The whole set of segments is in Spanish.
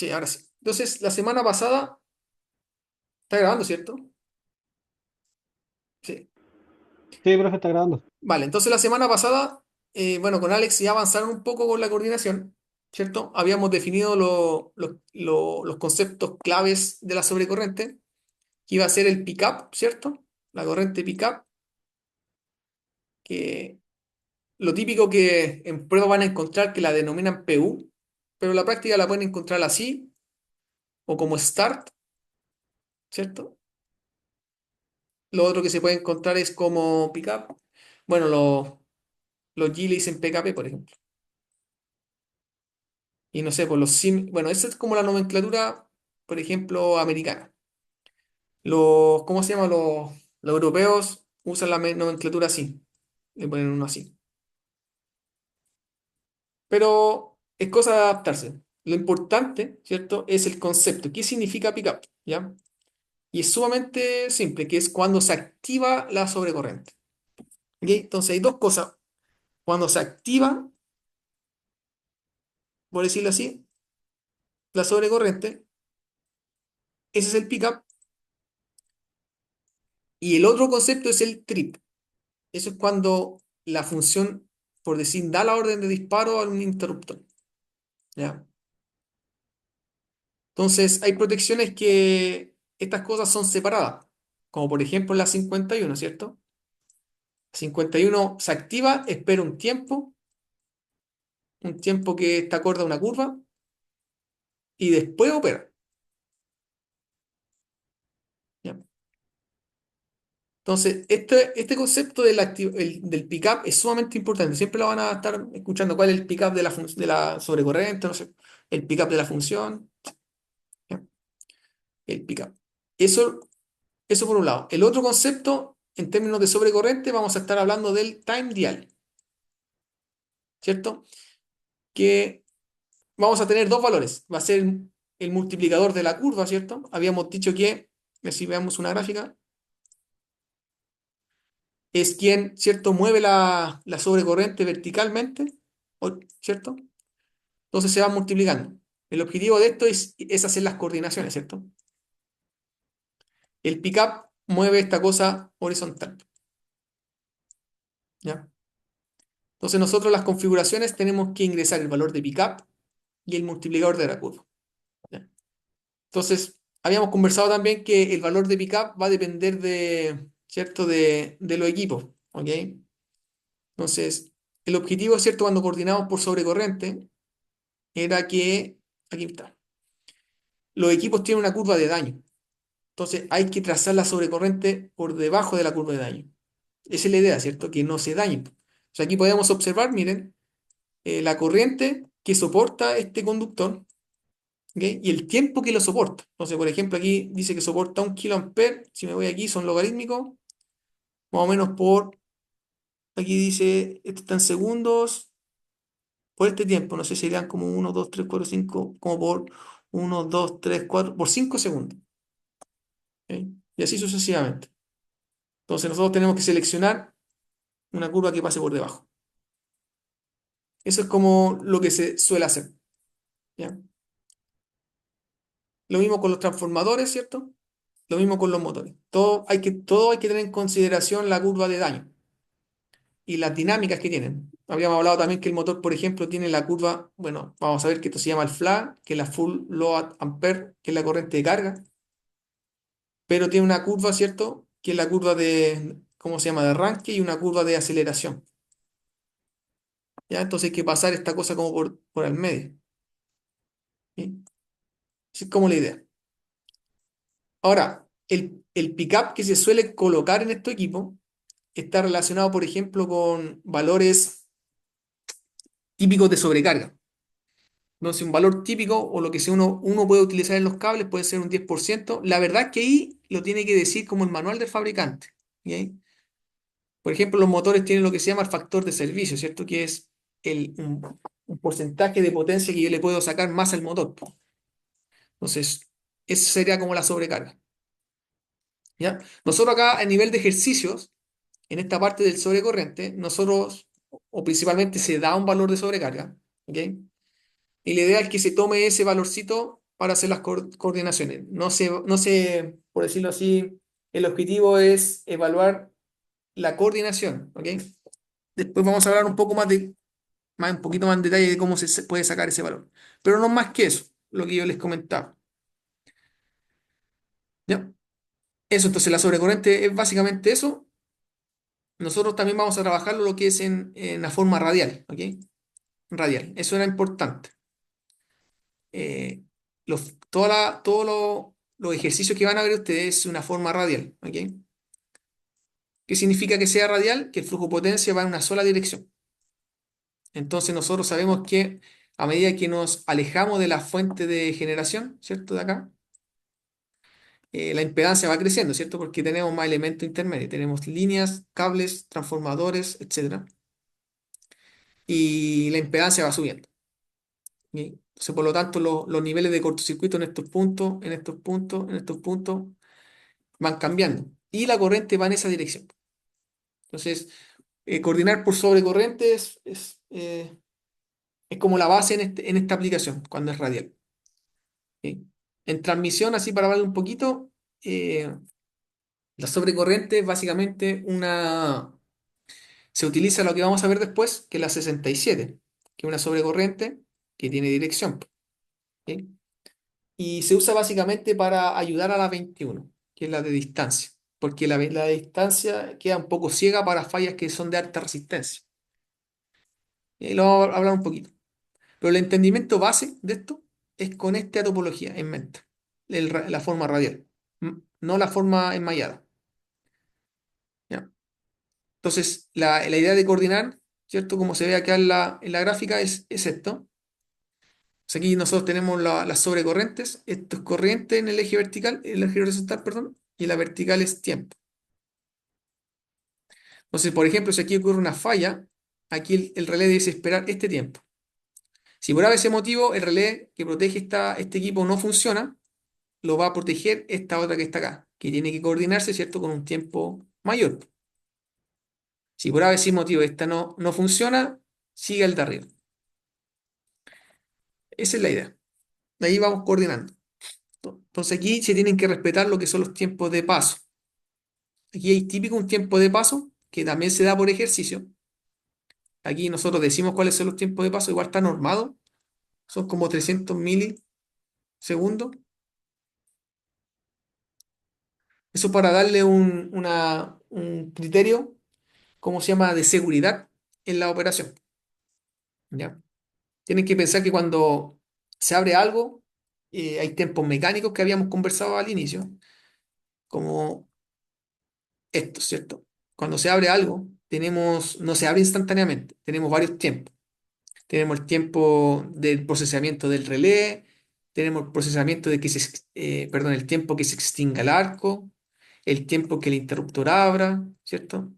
Sí, ahora sí. Entonces, la semana pasada, está grabando, ¿cierto? Sí. Sí, profe, está grabando. Vale, entonces la semana pasada, bueno, con Alex ya avanzaron un poco con la coordinación, ¿cierto? Habíamos definido los conceptos claves de la sobrecorriente, que iba a ser el pick-up, ¿cierto? La corriente pick-up, que lo típico que en prueba van a encontrar que la denominan PU, pero en la práctica la pueden encontrar así, o como start, ¿cierto? Lo otro que se puede encontrar es como pick-up. Bueno, los G le dicen PKP, por ejemplo. Y no sé, por los sim, bueno, esa es como la nomenclatura, por ejemplo, americana. ¿Cómo se llama? Los europeos usan la nomenclatura así, le ponen uno así. Pero es cosa de adaptarse. Lo importante, ¿cierto? Es el concepto. ¿Qué significa pickup? ¿Ya? Y es sumamente simple, que es cuando se activa la sobrecorriente. ¿Ok? Entonces hay dos cosas. Cuando se activa, por decirlo así, la sobrecorriente, ese es el pickup. Y el otro concepto es el trip. Eso es cuando la función, por decir, da la orden de disparo a un interruptor. ¿Ya? Entonces, hay protecciones que estas cosas son separadas, como por ejemplo la 51, ¿cierto? 51 se activa, espera un tiempo que está acorde a una curva, y después opera. ¿Ya? Entonces, este concepto del pickup es sumamente importante. Siempre lo van a estar escuchando. ¿Cuál es el pickup de la sobrecorriente? No sé. El pickup de la función. ¿Ya? El pickup. Eso Eso por un lado. El otro concepto, en términos de sobrecorriente, vamos a estar hablando del time dial, ¿cierto? Que vamos a tener dos valores. Va a ser el multiplicador de la curva, ¿cierto? Habíamos dicho que, si veamos una gráfica, es quien, ¿cierto?, mueve la sobrecorriente verticalmente, ¿cierto? Entonces se va multiplicando. El objetivo de esto es hacer las coordinaciones, ¿cierto? El pickup mueve esta cosa horizontal, ¿ya? Entonces nosotros las configuraciones tenemos que ingresar el valor de pickup y el multiplicador de la curva. ¿Ya? Entonces, habíamos conversado también que el valor de pickup va a depender ¿cierto? De los equipos. ¿Ok? Entonces, el objetivo, ¿cierto? Cuando coordinamos por sobrecorriente, era que, aquí está, los equipos tienen una curva de daño. Entonces, hay que trazar la sobrecorriente por debajo de la curva de daño. Esa es la idea, ¿cierto? Que no se dañen. O sea, aquí podemos observar, miren, la corriente que soporta este conductor. ¿Ok? Y el tiempo que lo soporta. Entonces, por ejemplo, aquí dice que soporta 1 kA. Si me voy aquí, son logarítmicos, más o menos aquí dice, esto está en segundos, por este tiempo. No sé si serían como 1, 2, 3, 4, 5, como por 1, 2, 3, 4, por 5 segundos. ¿Ok? Y así sucesivamente. Entonces, nosotros tenemos que seleccionar una curva que pase por debajo. Eso es como lo que se suele hacer. ¿Ya? Lo mismo con los transformadores, ¿cierto? Lo mismo con los motores. Todo hay que tener en consideración la curva de daño y las dinámicas que tienen. Habíamos hablado también que el motor, por ejemplo, tiene la curva, bueno, vamos a ver que esto se llama el FLA, que es la Full Load Ampere, que es la corriente de carga, pero tiene una curva, ¿cierto? Que es la curva de, ¿cómo se llama?, de arranque, y una curva de aceleración. ¿Ya? Entonces hay que pasar esta cosa como por el medio. ¿Sí? Esa es como la idea. Ahora, el pickup que se suele colocar en estos equipos está relacionado, por ejemplo, con valores típicos de sobrecarga. Entonces, un valor típico o lo que sea uno puede utilizar en los cables puede ser un 10%. La verdad es que ahí lo tiene que decir como el manual del fabricante. ¿Ok? Por ejemplo, los motores tienen lo que se llama el factor de servicio, ¿cierto? Que es un porcentaje de potencia que yo le puedo sacar más al motor. Entonces, eso sería como la sobrecarga. ¿Ya? Nosotros acá, a nivel de ejercicios, en esta parte del sobrecorriente, nosotros, o principalmente se da un valor de sobrecarga. ¿Ok? Y la idea es que se tome ese valorcito para hacer las coordinaciones. Por decirlo así, el objetivo es evaluar la coordinación, ¿ok? Después vamos a hablar un poquito más en detalle de cómo se puede sacar ese valor. Pero no más que eso, lo que yo les comentaba. ¿Ya? Eso, entonces la sobrecorriente es básicamente eso. Nosotros también vamos a trabajar lo que es en la forma radial, ¿ok? Radial, eso era importante. Eh, los ejercicios que van a ver ustedes es una forma radial, ¿ok? ¿Qué significa que sea radial? Que el flujo de potencia va en una sola dirección. Entonces nosotros sabemos que a medida que nos alejamos de la fuente de generación, ¿cierto? De acá, la impedancia va creciendo, ¿cierto? Porque tenemos más elementos intermedios, tenemos líneas, cables, transformadores, etcétera. Y la impedancia va subiendo. ¿Sí? Entonces, por lo tanto, los niveles de cortocircuito en estos puntos, van cambiando. Y la corriente va en esa dirección. Entonces, coordinar por sobrecorriente es como la base en esta aplicación, cuando es radial. ¿Sí? En transmisión, así para hablar un poquito, eh, la sobrecorriente es básicamente se utiliza lo que vamos a ver después, que es la 67, que es una sobrecorriente que tiene dirección. ¿Sí? Y se usa básicamente para ayudar a la 21, que es la de distancia, porque la de distancia queda un poco ciega para fallas que son de alta resistencia. Y lo vamos a hablar un poquito. Pero el entendimiento base de esto es con esta topología en mente, la forma radial, no la forma enmayada. ¿Ya? Entonces, la idea de coordinar, ¿cierto? Como se ve acá en la gráfica, es esto. Pues aquí nosotros tenemos las sobrecorrientes. Esto es corriente en el eje vertical, el eje horizontal, perdón, y la vertical es tiempo. Entonces, por ejemplo, si aquí ocurre una falla, aquí el relé debe esperar este tiempo. Si por ese motivo el relé que protege este equipo no funciona, lo va a proteger esta otra que está acá, que tiene que coordinarse, ¿cierto?, con un tiempo mayor. Si por ese motivo esta no funciona, sigue el de arriba. Esa es la idea. De ahí vamos coordinando. Entonces aquí se tienen que respetar lo que son los tiempos de paso. Aquí hay típico un tiempo de paso que también se da por ejercicio. Aquí nosotros decimos cuáles son los tiempos de paso, igual está normado, son como 300 milisegundos. Eso para darle un criterio, ¿cómo se llama?, de seguridad en la operación. ¿Ya? Tienen que pensar que cuando se abre algo, hay tiempos mecánicos que habíamos conversado al inicio, como esto, ¿cierto? Cuando se abre algo, no se abre instantáneamente, tenemos varios tiempos. Tenemos el tiempo del procesamiento del relé, tenemos el procesamiento perdón, el tiempo que se extinga el arco, el tiempo que el interruptor abra, ¿cierto?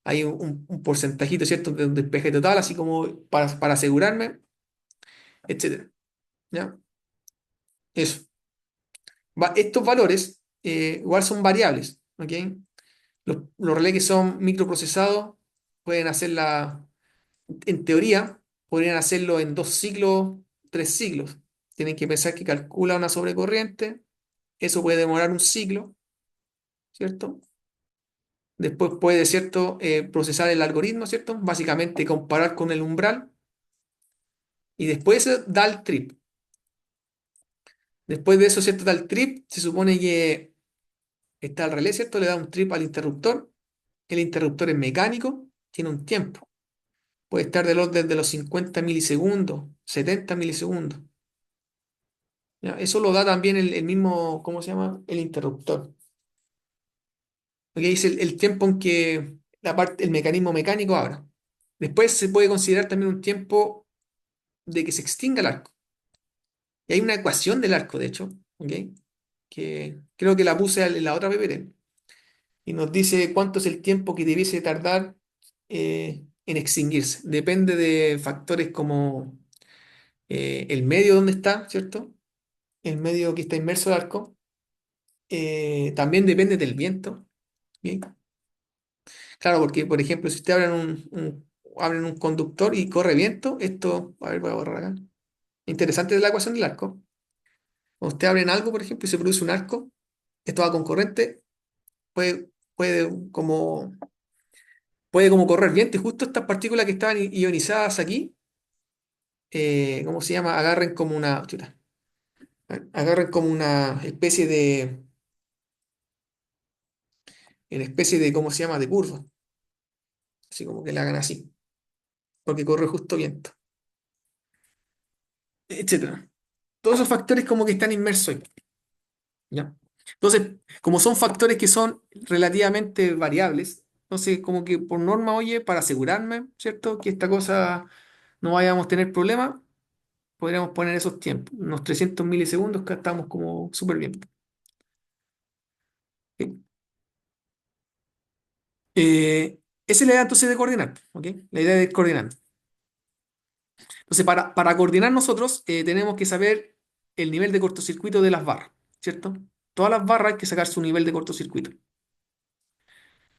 Hay un porcentajito, ¿cierto?, de un despeje total, así como para asegurarme, etcétera. ¿Ya? Eso. Estos valores igual son variables, ¿ok? Los relés que son microprocesados pueden hacerla, en teoría, podrían hacerlo en 2 ciclos, 3 ciclos. Tienen que pensar que calcula una sobrecorriente, eso puede demorar un ciclo, ¿cierto? Después puede, ¿cierto?, procesar el algoritmo, ¿cierto? Básicamente comparar con el umbral y después da el trip. Después de eso, ¿cierto?, da el trip, se supone que está el relé, ¿cierto? Le da un trip al interruptor. El interruptor es mecánico, tiene un tiempo. Puede estar del orden de los 50 milisegundos, 70 milisegundos. ¿Ya? Eso lo da también el mismo, ¿cómo se llama?, el interruptor. Porque dice el tiempo en que el mecanismo mecánico abra. Después se puede considerar también un tiempo de que se extinga el arco. Y hay una ecuación del arco, de hecho, ¿ok?, que creo que la puse en la otra PPT, y nos dice cuánto es el tiempo que debiese tardar en extinguirse. Depende de factores como el medio donde está, ¿cierto? El medio que está inmerso el arco. También depende del viento. ¿Ok? Claro, porque, por ejemplo, si usted abren un conductor y corre viento, a ver, voy a borrar acá. Interesante la ecuación del arco. Cuando usted abre en algo, por ejemplo, y se produce un arco, esto va con corriente, puede, puede como, puede como correr viento y justo estas partículas que estaban ionizadas aquí, ¿cómo se llama? Agarren como una especie de, ¿cómo se llama? De curva, así como que la hagan así, porque corre justo viento, etcétera. Todos esos factores como que están inmersos ahí, ¿ya? Entonces, como son factores que son relativamente variables, entonces como que por norma, oye, para asegurarme, ¿cierto? Que esta cosa no vayamos a tener problemas, podríamos poner esos tiempos, unos 300 milisegundos que estamos como súper bien. ¿Ok? Esa es la idea entonces de coordinar, ¿ok? La idea de ir coordinando. Entonces, para coordinar nosotros tenemos que saber el nivel de cortocircuito de las barras, ¿cierto? Todas las barras hay que sacar su nivel de cortocircuito,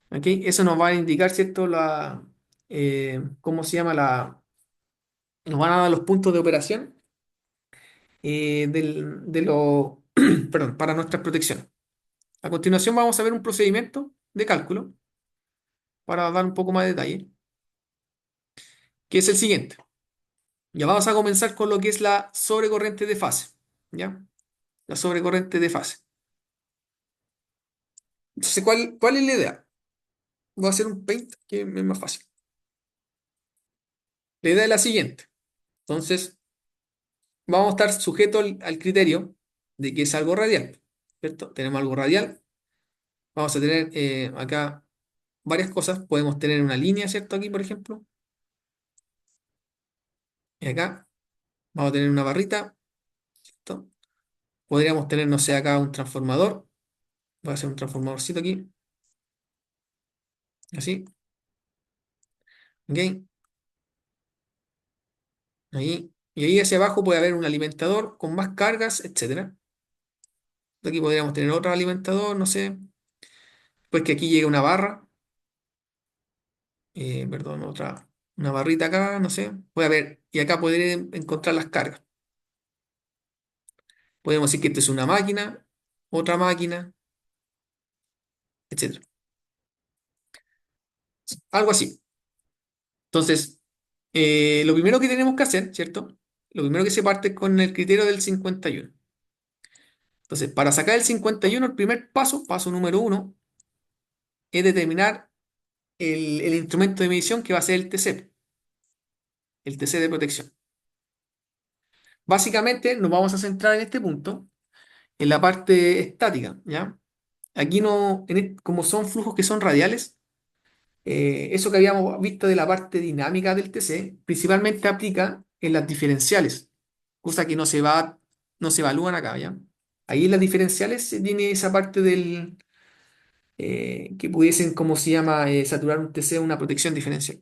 ¿ok? Eso nos va a indicar, ¿cierto? ¿Cómo se llama? Nos van a dar los puntos de operación perdón, para nuestras protecciones. A continuación vamos a ver un procedimiento de cálculo para dar un poco más de detalle, que es el siguiente. Ya vamos a comenzar con lo que es la sobrecorriente de fase, ¿ya? La sobrecorriente de fase. Entonces, ¿cuál es la idea? Voy a hacer un paint que es más fácil. La idea es la siguiente. Entonces, vamos a estar sujetos al criterio de que es algo radial, ¿cierto? Tenemos algo radial. Vamos a tener acá varias cosas. Podemos tener una línea, ¿cierto? Aquí, por ejemplo. Y acá vamos a tener una barrita, ¿cierto? Podríamos tener, no sé, acá un transformador. Voy a hacer un transformadorcito aquí, así. ¿Ok? Ahí. Y ahí hacia abajo puede haber un alimentador con más cargas, etcétera. Aquí podríamos tener otro alimentador, no sé. Pues que aquí llega una barra, perdón, una barrita acá, no sé. Puede haber, y acá podré encontrar las cargas. Podemos decir que esto es una máquina, otra máquina, etcétera. Algo así. Entonces, lo primero que tenemos que hacer, ¿cierto? Lo primero que se parte es con el criterio del 51. Entonces, para sacar el 51, el primer paso, paso número uno, es determinar el instrumento de medición que va a ser el TC de protección. Básicamente, nos vamos a centrar en este punto, en la parte estática, ¿ya? Aquí no, como son flujos que son radiales, eso que habíamos visto de la parte dinámica del TC, principalmente aplica en las diferenciales, cosa que no se evalúan acá, ¿ya? Ahí en las diferenciales se tiene esa parte que pudiesen, como se llama, saturar un TC, una protección diferencial.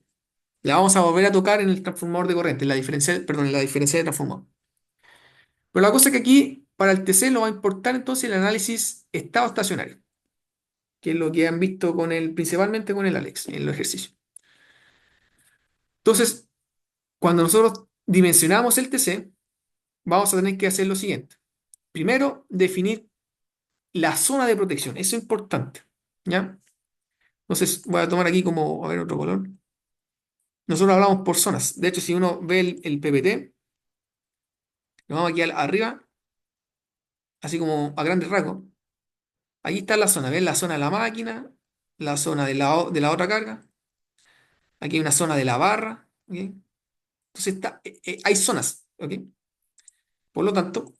La vamos a volver a tocar en el transformador de corriente, en la diferencial, perdón, en la diferencial de transformador. Pero la cosa es que aquí, para el TC, lo va a importar entonces el análisis estado estacionario, que es lo que han visto principalmente con el Alex en los ejercicios. Entonces, cuando nosotros dimensionamos el TC, vamos a tener que hacer lo siguiente. Primero, definir la zona de protección. Eso es importante. ¿Ya? Entonces, voy a tomar aquí como, a ver, otro color. Nosotros hablamos por zonas. De hecho, si uno ve el PPT, nos vamos aquí arriba, así como a grandes rasgos. Aquí está la zona. ¿Ven? La zona de la máquina, la zona de la otra carga. Aquí hay una zona de la barra. ¿Ok? Entonces, hay zonas. ¿Ok? Por lo tanto,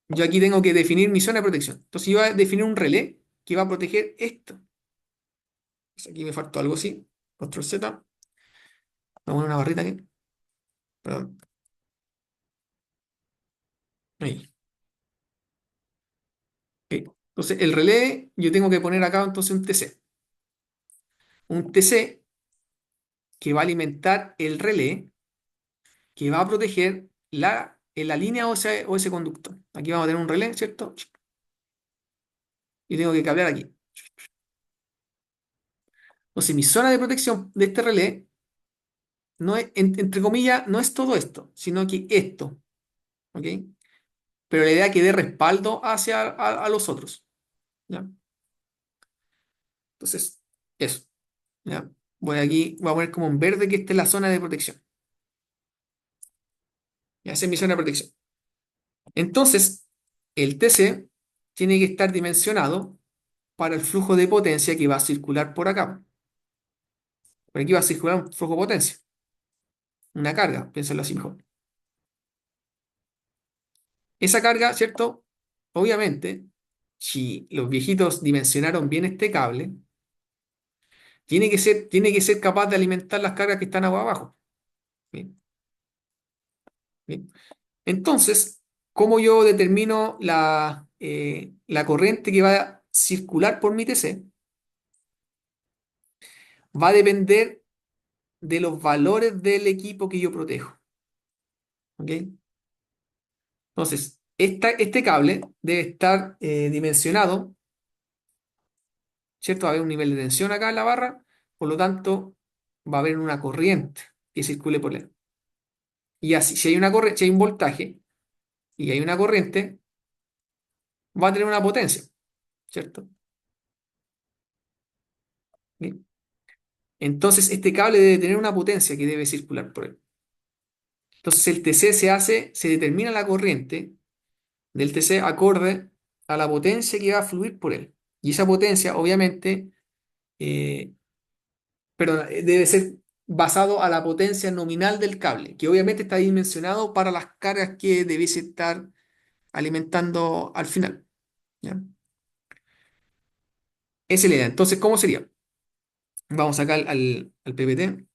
yo aquí tengo que definir mi zona de protección. Entonces, yo voy a definir un relé que va a proteger esto. Pues aquí me faltó algo así. Control Z. Vamos a poner una barrita aquí. Perdón. Ahí. Ok. Entonces, el relé, yo tengo que poner acá entonces un TC. Un TC que va a alimentar el relé que va a proteger en la línea o ese conductor. Aquí vamos a tener un relé, ¿cierto? Y tengo que cablear aquí. Entonces, mi zona de protección de este relé, no es, entre comillas, no es todo esto, sino que esto. ¿Ok? pero la idea es que dé respaldo hacia a los otros. ¿Ya? Entonces, eso. ¿Ya? Voy a poner como en verde que esta es la zona de protección. Ya, esa es mi zona de protección. Entonces, el TC tiene que estar dimensionado para el flujo de potencia que va a circular por acá. Por aquí va a circular un flujo de potencia, una carga, piénsalo así mejor. Esa carga, ¿cierto? Obviamente, si los viejitos dimensionaron bien este cable, tiene que ser capaz de alimentar las cargas que están agua abajo. Bien, bien. Entonces, ¿cómo yo determino la corriente que va a circular por mi TC? Va a depender de los valores del equipo que yo protejo. ¿Ok? Entonces, este cable debe estar dimensionado, ¿cierto? Va a haber un nivel de tensión acá en la barra, por lo tanto, va a haber una corriente que circule por él. Y así, si hay una corriente, si hay un voltaje y hay una corriente, va a tener una potencia, ¿cierto? Bien. Entonces, este cable debe tener una potencia que debe circular por él. Entonces, el TC se determina la corriente del TC acorde a la potencia que va a fluir por él. Y esa potencia, obviamente, eh, debe ser basado a la potencia nominal del cable, que obviamente está dimensionado para las cargas que debiese estar alimentando al final. ¿Ya? Esa es la idea. Entonces, ¿cómo sería? Vamos acá al PPT.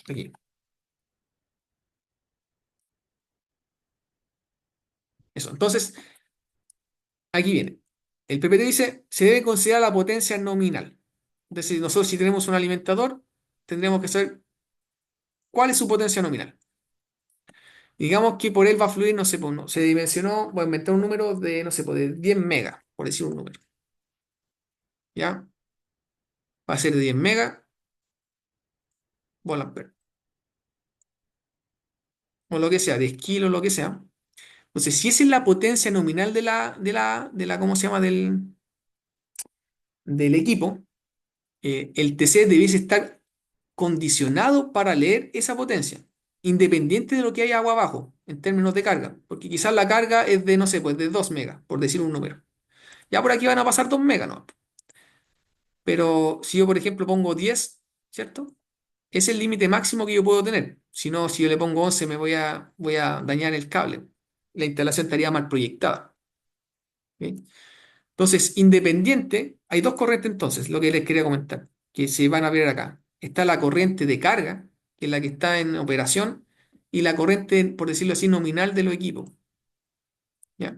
Aquí. Eso. Entonces, aquí viene. El PPT dice, se debe considerar la potencia nominal. Es decir, nosotros si tenemos un alimentador, tendremos que saber cuál es su potencia nominal. Digamos que por él va a fluir, no sé, pues, se dimensionó, voy a inventar un número de, no sé, pues, de 10 megas, por decir un número. ¿Ya? Va a ser de 10 megas, volt ampere, o lo que sea, 10 kilos, lo que sea. Entonces, si esa es la potencia nominal ¿cómo se llama? Del equipo, el TC debiese estar condicionado para leer esa potencia, independiente de lo que haya agua abajo, en términos de carga, porque quizás la carga es de, no sé, pues de 2 megas, por decir un número. Ya por aquí van a pasar 2 megas, ¿no? Pero si yo, por ejemplo, pongo 10, ¿cierto? Es el límite máximo que yo puedo tener. Si no, si yo le pongo 11, voy a dañar el cable. La instalación estaría mal proyectada. ¿Ok? Entonces, independiente, hay dos corrientes entonces, lo que les quería comentar, que se van a ver acá. Está la corriente de carga, que es la que está en operación, y la corriente, por decirlo así, nominal de los equipos. ¿Ya?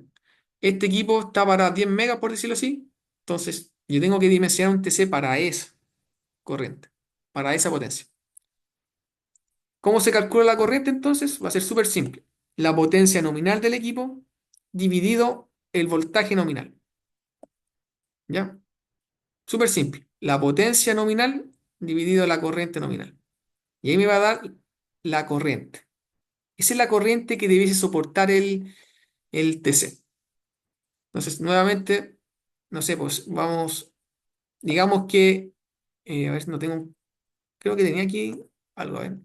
Este equipo está para 10 megas, por decirlo así. Entonces, yo tengo que dimensionar un TC para esa corriente, para esa potencia. ¿Cómo se calcula la corriente entonces? Va a ser súper simple. La potencia nominal del equipo dividido el voltaje nominal. ¿Ya? Súper simple. La potencia nominal dividido la corriente nominal. Y ahí me va a dar la corriente. Esa es la corriente que debiese soportar el TC. Entonces, nuevamente, no sé, pues vamos, digamos que, a ver, no tengo, creo que tenía aquí algo, a ver.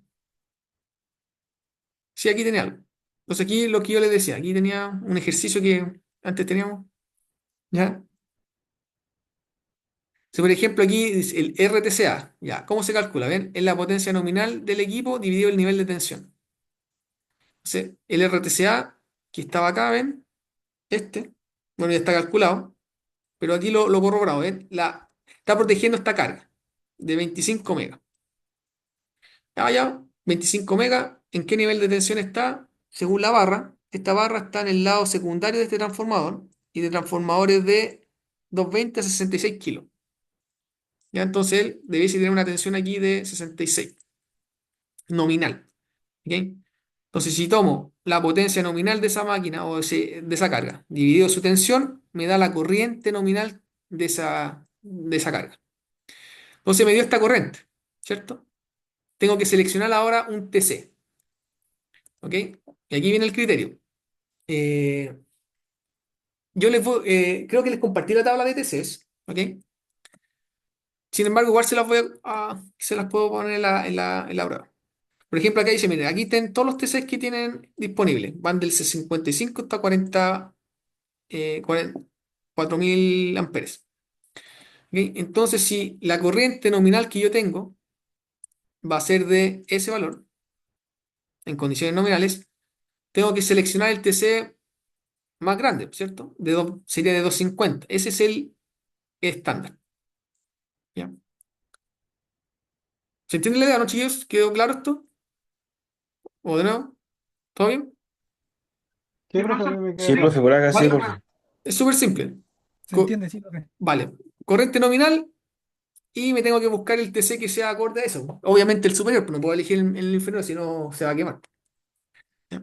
Sí, aquí tenía algo. Entonces, aquí lo que yo les decía, aquí tenía un ejercicio que antes teníamos, ¿ya? Si, por ejemplo, aquí dice el RTCA, ¿ya? ¿Cómo se calcula? ¿Ven? Es la potencia nominal del equipo dividido el nivel de tensión. Entonces, el RTCA, que estaba acá, ¿ven? Este, bueno, ya está calculado, pero aquí lo corroborado, ¿ven? Está protegiendo esta carga de 25 megas. Ya, 25 megas, ¿en qué nivel de tensión está? Según la barra, esta barra está en el lado secundario de este transformador y de transformadores de 220 a 66 kilos. Ya, entonces él debiese tener una tensión aquí de 66 nominal. ¿Ok? Entonces, si tomo la potencia nominal de esa máquina o de esa carga, dividido su tensión, me da la corriente nominal de esa carga. Entonces me dio esta corriente, ¿cierto? Tengo que seleccionar ahora un TC. ¿Ok? Y aquí viene el criterio. Eh, creo que les compartí la tabla de TCs, ¿ok? Sin embargo, igual se las puedo poner en la prueba. Por ejemplo, acá dice, miren, aquí tienen todos los TCs que tienen disponibles. Van del C55 hasta 4000 amperes. ¿Ok? Entonces, si la corriente nominal que yo tengo va a ser de ese valor, en condiciones nominales, tengo que seleccionar el TC más grande, ¿cierto? Sería de 250. Ese es el estándar. ¿Ya? ¿Se entiende la idea, no, chiquillos? ¿Quedó claro esto? ¿O de nuevo? ¿Todo bien? Sí, profe, a mí me queda Sí, claro. profe, por acá sí, ¿Vale? profe. Es súper simple. ¿Se Co- entiende? Sí, profe. vale. Corriente nominal y me tengo que buscar el TC que sea acorde a eso. Obviamente el superior, pero no puedo elegir el inferior, si no se va a quemar. ¿Ya?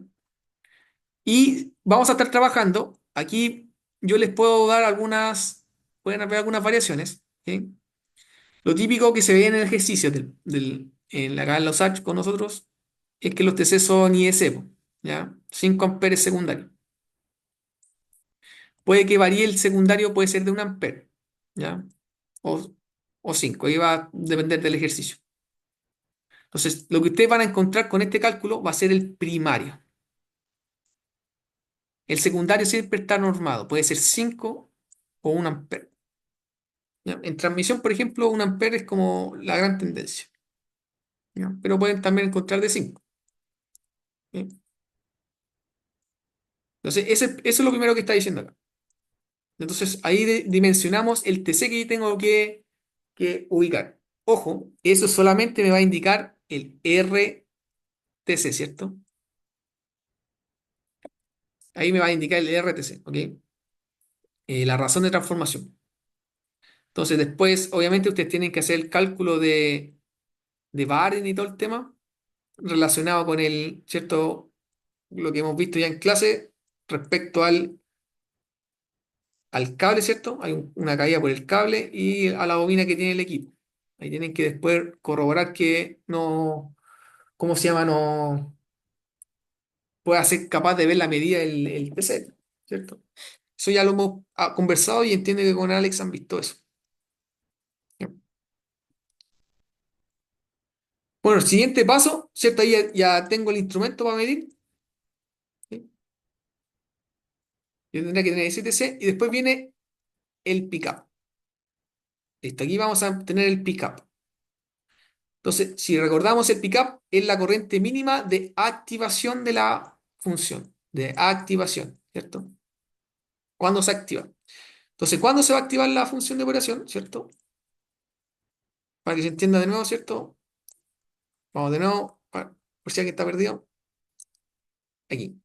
Y vamos a estar trabajando. Aquí yo les puedo dar pueden haber algunas variaciones. ¿Sí? Lo típico que se ve en el ejercicio acá en los H con nosotros es que los TC son IS, po, ¿ya? 5 amperes secundarios. Puede que varíe el secundario, puede ser de 1 amper, ¿ya? O, o 5, ahí va a depender del ejercicio. Entonces, lo que ustedes van a encontrar con este cálculo va a ser el primario. El secundario siempre está normado, puede ser 5 o 1 amper. ¿Ya? En transmisión, por ejemplo, 1 amper es como la gran tendencia, ¿ya? Pero pueden también encontrar de 5. Entonces, eso es lo primero que está diciendo acá. Entonces, ahí dimensionamos el TC que tengo que ubicar. Ojo, eso solamente me va a indicar el RTC, ¿cierto? Ahí me va a indicar el RTC, ¿ok? La razón de transformación. Entonces, después, obviamente, ustedes tienen que hacer el cálculo de Barren y todo el tema relacionado con ¿cierto? Lo que hemos visto ya en clase respecto al cable, ¿cierto? Hay una caída por el cable y a la bobina que tiene el equipo. Ahí tienen que después corroborar que no, ¿cómo se llama? No pueda ser capaz de ver la medida del TC, ¿cierto? Eso ya lo hemos conversado y entiendo que con Alex han visto eso. ¿Ya? Bueno, el siguiente paso, ¿cierto? Ahí ya tengo el instrumento para medir. ¿Sí? Yo tendría que tener ese TC y después viene el pickup. Listo, aquí vamos a tener el pickup. Entonces, si recordamos, el pickup es la corriente mínima de activación de la función, de activación, ¿cierto? ¿Cuándo se activa? Entonces, ¿cuándo se va a activar la función de operación, ¿cierto? Para que se entienda de nuevo, ¿cierto? Vamos de nuevo, por si alguien está perdido. Aquí.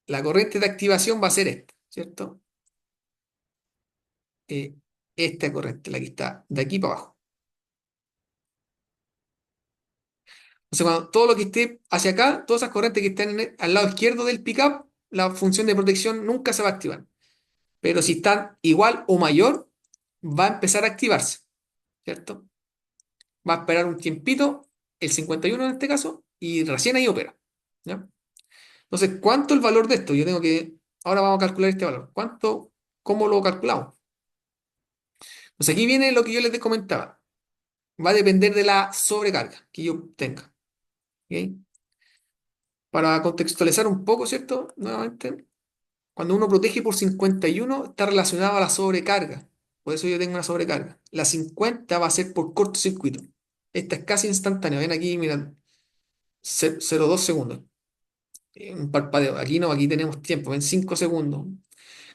La corriente de activación va a ser esta, ¿cierto? Eh, esta corriente, la que está de aquí para abajo. Entonces, cuando todo lo que esté hacia acá, todas esas corrientes que están al lado izquierdo del pickup, la función de protección nunca se va a activar. Pero si están igual o mayor, va a empezar a activarse, ¿cierto? Va a esperar un tiempito, el 51 en este caso, y recién ahí opera, ¿ya? Entonces, ¿cuánto el valor de esto? Ahora vamos a calcular este valor. ¿Cómo lo calculamos? Pues aquí viene lo que yo les comentaba. Va a depender de la sobrecarga que yo tenga, ¿ok? Para contextualizar un poco, ¿cierto? Nuevamente, cuando uno protege por 51 está relacionado a la sobrecarga. Por eso yo tengo una sobrecarga. La 50 va a ser por cortocircuito. Esta es casi instantánea. Ven aquí, mira, 0,2 segundos. Un parpadeo. Aquí no, aquí tenemos tiempo, en 5 segundos.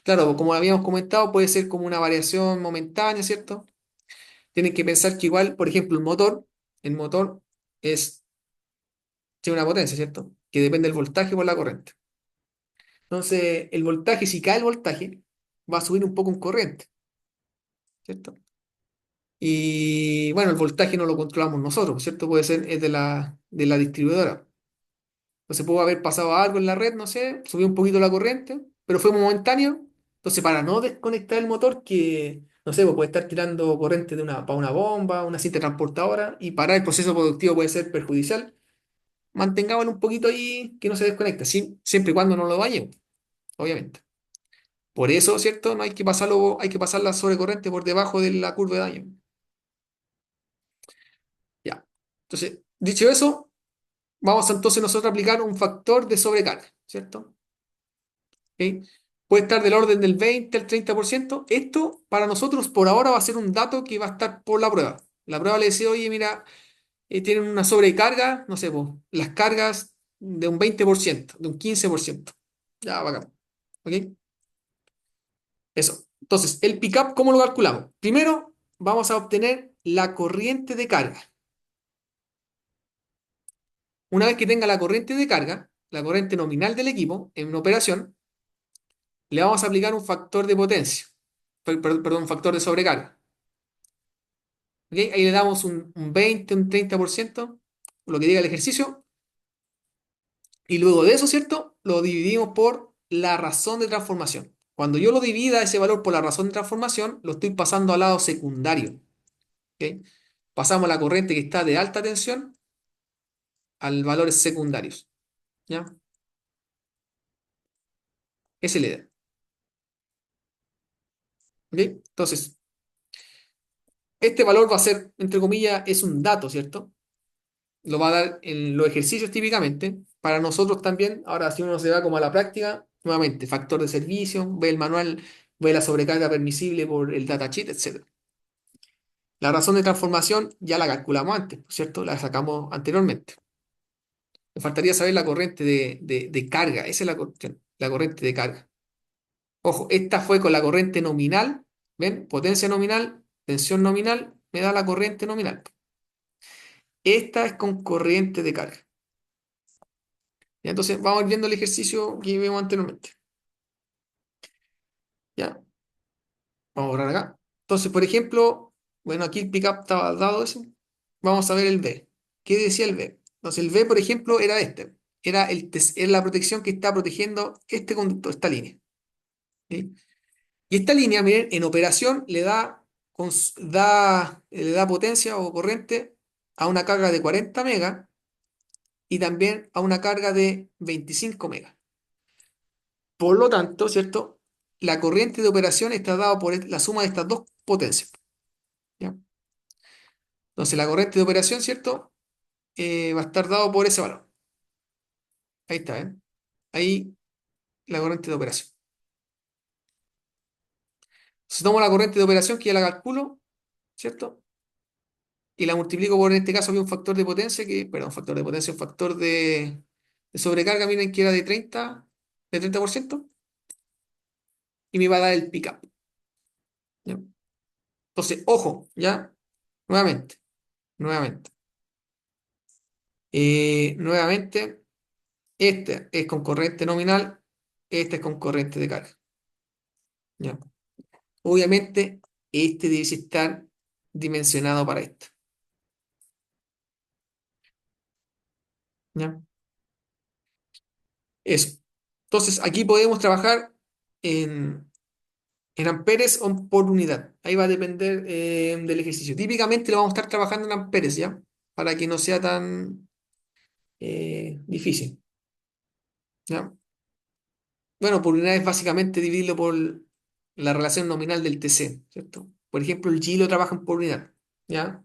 Claro, como habíamos comentado, puede ser como una variación momentánea, ¿cierto? Tienen que pensar que igual, por ejemplo, el motor tiene una potencia, ¿cierto? Que depende del voltaje por la corriente. Entonces, el voltaje, si cae el voltaje, va a subir un poco en corriente, ¿cierto? Y bueno, el voltaje no lo controlamos nosotros, ¿cierto? Puede ser es de la distribuidora. Entonces pudo haber pasado algo en la red, no sé, subió un poquito la corriente, pero fue momentáneo. Entonces, para no desconectar el motor, que, no sé, pues puede estar tirando corriente para una bomba, una cinta transportadora, y parar el proceso productivo puede ser perjudicial. mantengámoslo un poquito ahí, que no se desconecte, siempre y cuando no lo dañemos, obviamente. Por eso, ¿cierto? No hay que pasarlo, hay que pasar la sobrecorriente por debajo de la curva de daño. Ya. Entonces, dicho eso, vamos entonces nosotros a aplicar un factor de sobrecarga, ¿cierto? ¿Ok? Puede estar del orden del 20 al 30%. Esto para nosotros por ahora va a ser un dato que va a estar por la prueba. La prueba le dice, oye, mira, tienen una sobrecarga, no sé, pues, las cargas de un 20%, de un 15%. Ya, bacán. ¿Ok? Eso. Entonces, el pickup, ¿cómo lo calculamos? Primero, vamos a obtener la corriente de carga. Una vez que tenga la corriente de carga, la corriente nominal del equipo en una operación, le vamos a aplicar un factor de potencia, perdón, un factor de sobrecarga. ¿Ok? Ahí le damos un 20, un 30%, lo que diga el ejercicio, y luego de eso, ¿cierto? Lo dividimos por la razón de transformación. Cuando yo lo divida ese valor por la razón de transformación, lo estoy pasando al lado secundario. ¿Ok? Pasamos la corriente que está de alta tensión a valores secundarios. ¿Ya? Esa es la idea. ¿Ok? Entonces, este valor va a ser, entre comillas, es un dato, ¿cierto? Lo va a dar en los ejercicios típicamente. Para nosotros también, ahora si uno se va como a la práctica, nuevamente, factor de servicio, ve el manual, ve la sobrecarga permisible por el datasheet, etc. La razón de transformación ya la calculamos antes, ¿cierto? La sacamos anteriormente. Me faltaría saber la corriente de carga, esa es la cuestión, la corriente de carga. Ojo, esta fue con la corriente nominal, ¿ven? Potencia nominal, tensión nominal, me da la corriente nominal. Esta es con corriente de carga. ¿Ya? Entonces vamos a ir viendo el ejercicio que vimos anteriormente. ¿Ya? Vamos a borrar acá. Entonces, por ejemplo, bueno, aquí el pickup estaba dado eso. Vamos a ver el B. ¿Qué decía el B? Entonces, el B, por ejemplo, era este. Era la protección que está protegiendo este conductor, esta línea. ¿Sí? Y esta línea, miren, en operación le da potencia o corriente a una carga de 40 megas y también a una carga de 25 megas. Por lo tanto, ¿cierto? La corriente de operación está dada por la suma de estas dos potencias. ¿Ya? Entonces, la corriente de operación, ¿cierto? Va a estar dado por ese valor. Ahí está, ¿eh? Ahí la corriente de operación. Si tomo la corriente de operación, que ya la calculo, ¿cierto? Y la multiplico por, en este caso, había un factor de potencia, perdón, factor de potencia, un factor de sobrecarga, miren que era de 30%, y me va a dar el pickup. ¿Ya? Entonces, ojo, ¿ya? Nuevamente, nuevamente. Nuevamente, este es con corriente nominal, este es con corriente de carga. ¿Ya? Obviamente, este debe estar dimensionado para esto. ¿Ya? Eso. Entonces, aquí podemos trabajar en, en amperes o por unidad. Ahí va a depender del ejercicio. Típicamente lo vamos a estar trabajando en amperes, ¿ya? Para que no sea tan difícil. ¿Ya? Bueno, por unidad es básicamente dividirlo por la relación nominal del TC, ¿cierto? Por ejemplo, el G lo trabajan por unidad, ¿ya?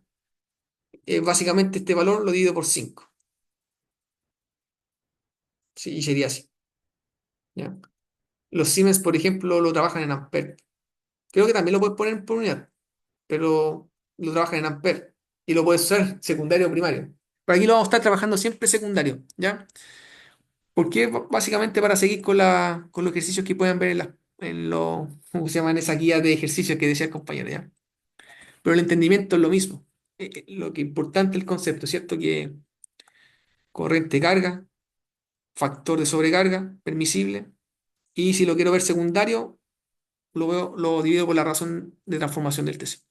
Básicamente este valor lo divido por 5. Sí, y sería así, ¿ya? Los Siemens, por ejemplo, lo trabajan en amperes. Creo que también lo puedes poner por unidad, pero lo trabajan en ampere y lo puedes usar secundario o primario. Por aquí lo vamos a estar trabajando siempre secundario, ¿ya? Porque básicamente para seguir con los ejercicios que pueden ver ¿cómo se llaman? Esa guía de ejercicios que decía el compañero, ¿ya? Pero el entendimiento es lo mismo. Lo que es importante es el concepto, ¿cierto? Que corriente carga, factor de sobrecarga permisible, y si lo quiero ver secundario, lo divido por la razón de transformación del TC.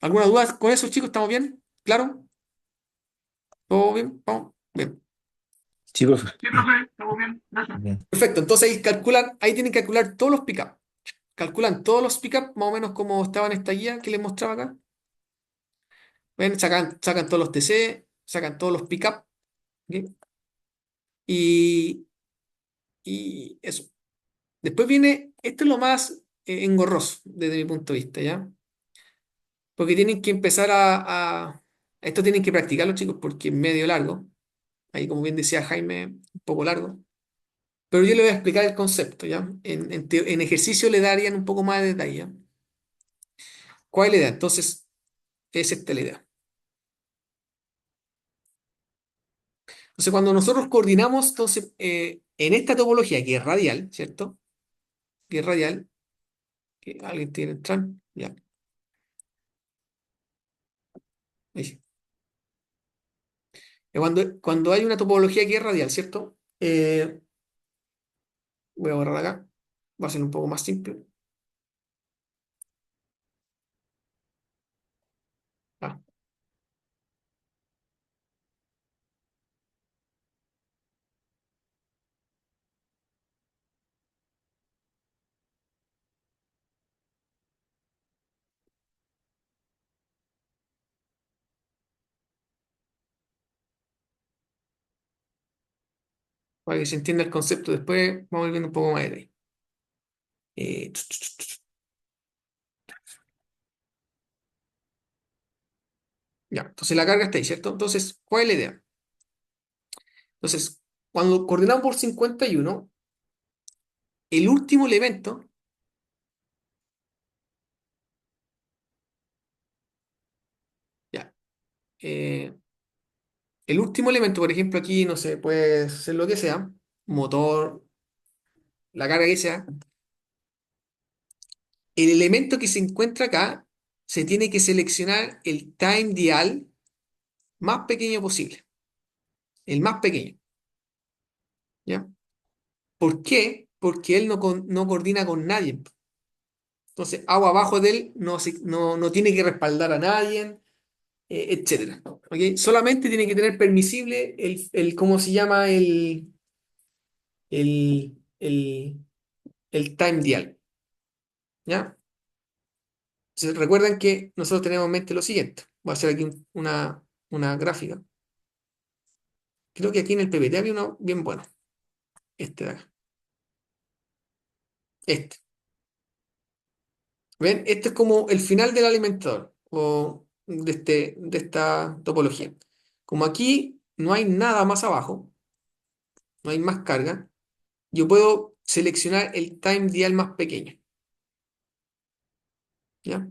¿Alguna duda con eso, chicos? ¿Estamos bien? ¿Claro? ¿Todo bien? ¿Vamos? Bien. Sí, profe. Sí, profe, estamos bien, gracias. Bien. Perfecto, entonces ahí tienen que calcular todos los pickup. Calculan todos los pickup más o menos como estaba en esta guía que les mostraba acá. Ven, sacan todos los TC, sacan todos los pickup ¿Ok? Y, y eso. Después viene, esto es lo más engorroso desde mi punto de vista, ¿ya? Porque tienen que empezar esto tienen que practicarlo, chicos, porque es medio largo. Ahí, como bien decía Jaime, un poco largo. Pero yo le voy a explicar el concepto, ¿ya? En ejercicio le darían un poco más de detalle, ¿ya? ¿Cuál es la idea? Entonces, es esta la idea. Entonces, cuando nosotros coordinamos, entonces, en esta topología que es radial, ¿cierto? Que es radial, que alguien tiene el tran, ya. Ahí. Cuando hay una topología que es radial, ¿cierto? Voy a borrar acá, va a ser un poco más simple. Ah, para que se entienda el concepto, después vamos a ir viendo un poco más de detalle. Eh, ya, entonces la carga está ahí, ¿cierto? Entonces, ¿cuál es la idea? Entonces, cuando coordinamos por 51, el último elemento, ya, el último elemento, por ejemplo, aquí, no sé, puede ser lo que sea, motor, la carga que sea, el elemento que se encuentra acá, se tiene que seleccionar el time dial más pequeño posible, el más pequeño, ¿ya? ¿Por qué? Porque él no coordina con nadie. Entonces, agua abajo de él no tiene que respaldar a nadie, etcétera. ¿Ok? Solamente tiene que tener permisible ¿cómo se llama? El, el, el time dial. ¿Ya? Entonces, recuerden que nosotros tenemos en mente lo siguiente. Voy a hacer aquí una gráfica. Creo que aquí en el PPT había uno bien bueno. Este de acá. Este. ¿Ven? Este es como el final del alimentador o de esta topología. Como aquí no hay nada más abajo, no hay más carga, yo puedo seleccionar el time dial más pequeño. ¿Ya?